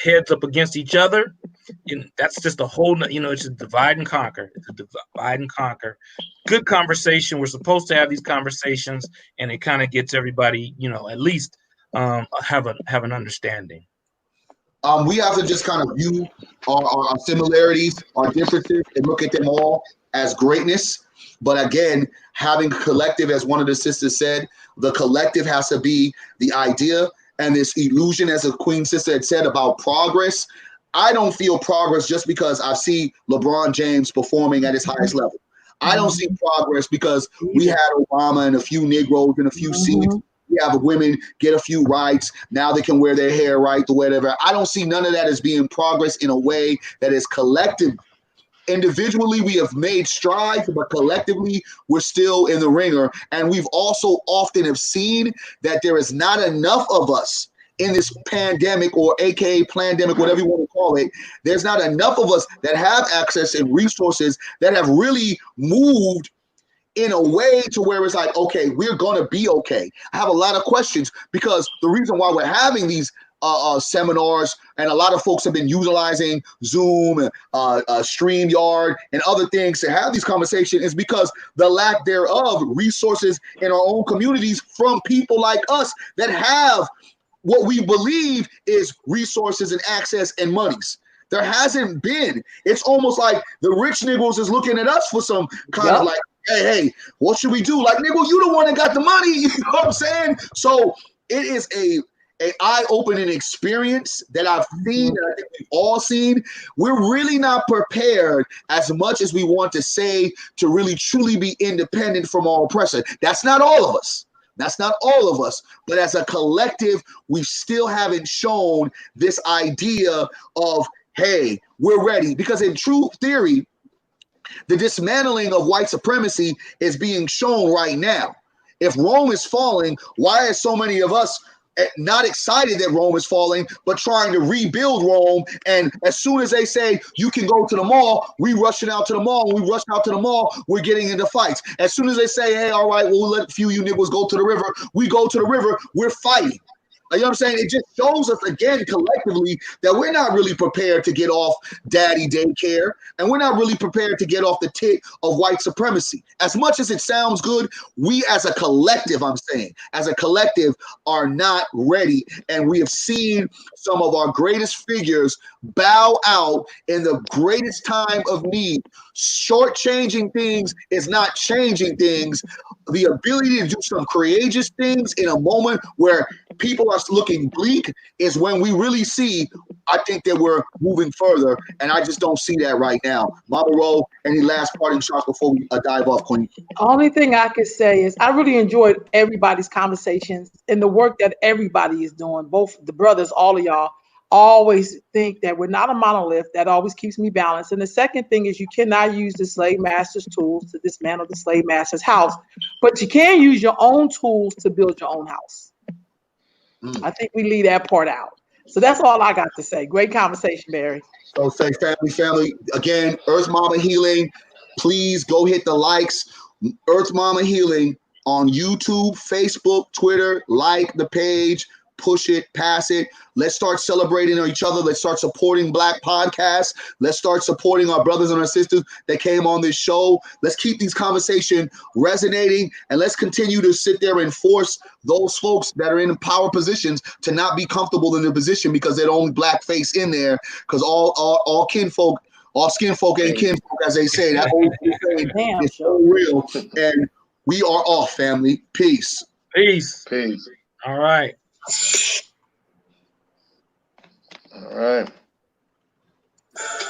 heads up against each other, that's just a whole, it's a divide and conquer. It's a divide and conquer. Good conversation. We're supposed to have these conversations, and it kind of gets everybody, at least have an understanding.
We have to just kind of view our similarities, our differences, and look at them all as greatness. But again, having collective, as one of the sisters said, the collective has to be the idea, and this illusion, as a Queen sister had said, about progress. I don't feel progress just because I see LeBron James performing at his highest level. I don't see progress because we had Obama and a few Negroes and a few seats. We have women get a few rights. Now they can wear their hair right or whatever. I don't see none of that as being progress in a way that is collective. Individually, we have made strides, but collectively, we're still in the ringer. And we've also often have seen that there is not enough of us in this pandemic, or AKA plandemic, whatever you want to call it. There's not enough of us that have access and resources that have really moved in a way to where it's like, okay, we're going to be okay. I have a lot of questions because the reason why we're having these seminars, and a lot of folks have been utilizing Zoom, StreamYard, and other things to have these conversations, is because the lack thereof resources in our own communities from people like us that have what we believe is resources and access and monies. There hasn't been. It's almost like the rich niggas is looking at us for some kind of like, hey, what should we do? Like, nigga, you the one that got the money. You know what I'm saying? So it is a eye-opening experience that I've seen, and I think we've all seen. We're really not prepared as much as we want to say to really truly be independent from our oppressor. That's not all of us. That's not all of us. But as a collective, we still haven't shown this idea of, hey, we're ready. Because in true theory, the dismantling of white supremacy is being shown right now. If Rome is falling, why are so many of us not excited that Rome is falling, but trying to rebuild Rome? And as soon as they say you can go to the mall, we rushing out to the mall. When we rush out to the mall, we're getting into fights. As soon as they say, hey, all right, we'll let a few you niggas go to the river, we go to the river, we're fighting. You know what I'm saying? It just shows us again collectively that we're not really prepared to get off daddy daycare, and we're not really prepared to get off the tick of white supremacy. As much as it sounds good, we as a collective, I'm saying, as a collective, are not ready. And we have seen some of our greatest figures bow out in the greatest time of need. Shortchanging things is not changing things. The ability to do some courageous things in a moment where people are looking bleak is when we really see, I think, that we're moving further, and I just don't see that right now. Mama Ro, any last parting shots before we dive off, Queen?
Only thing I could say is I really enjoyed everybody's conversations and the work that everybody is doing, both the brothers, all of y'all. Always think that we're not a monolith. That always keeps me balanced. And the second thing is you cannot use the slave master's tools to dismantle the slave master's house, but you can use your own tools to build your own house. I think we leave that part out. So that's all I got to say. Great conversation, Barry.
So say family. Again, Earth Mama Healing. Please go hit the likes. Earth Mama Healing on YouTube, Facebook, Twitter. Like the page. Push it, pass it. Let's start celebrating each other. Let's start supporting Black podcasts. Let's start supporting our brothers and our sisters that came on this show. Let's keep these conversations resonating, and let's continue to sit there and force those folks that are in power positions to not be comfortable in their position because they're the only Black face in there. Because all kinfolk, all skin folk ain't kinfolk, as they say. That old saying is so real. And we are off, family. Peace.
Peace.
Peace.
All right.
All right.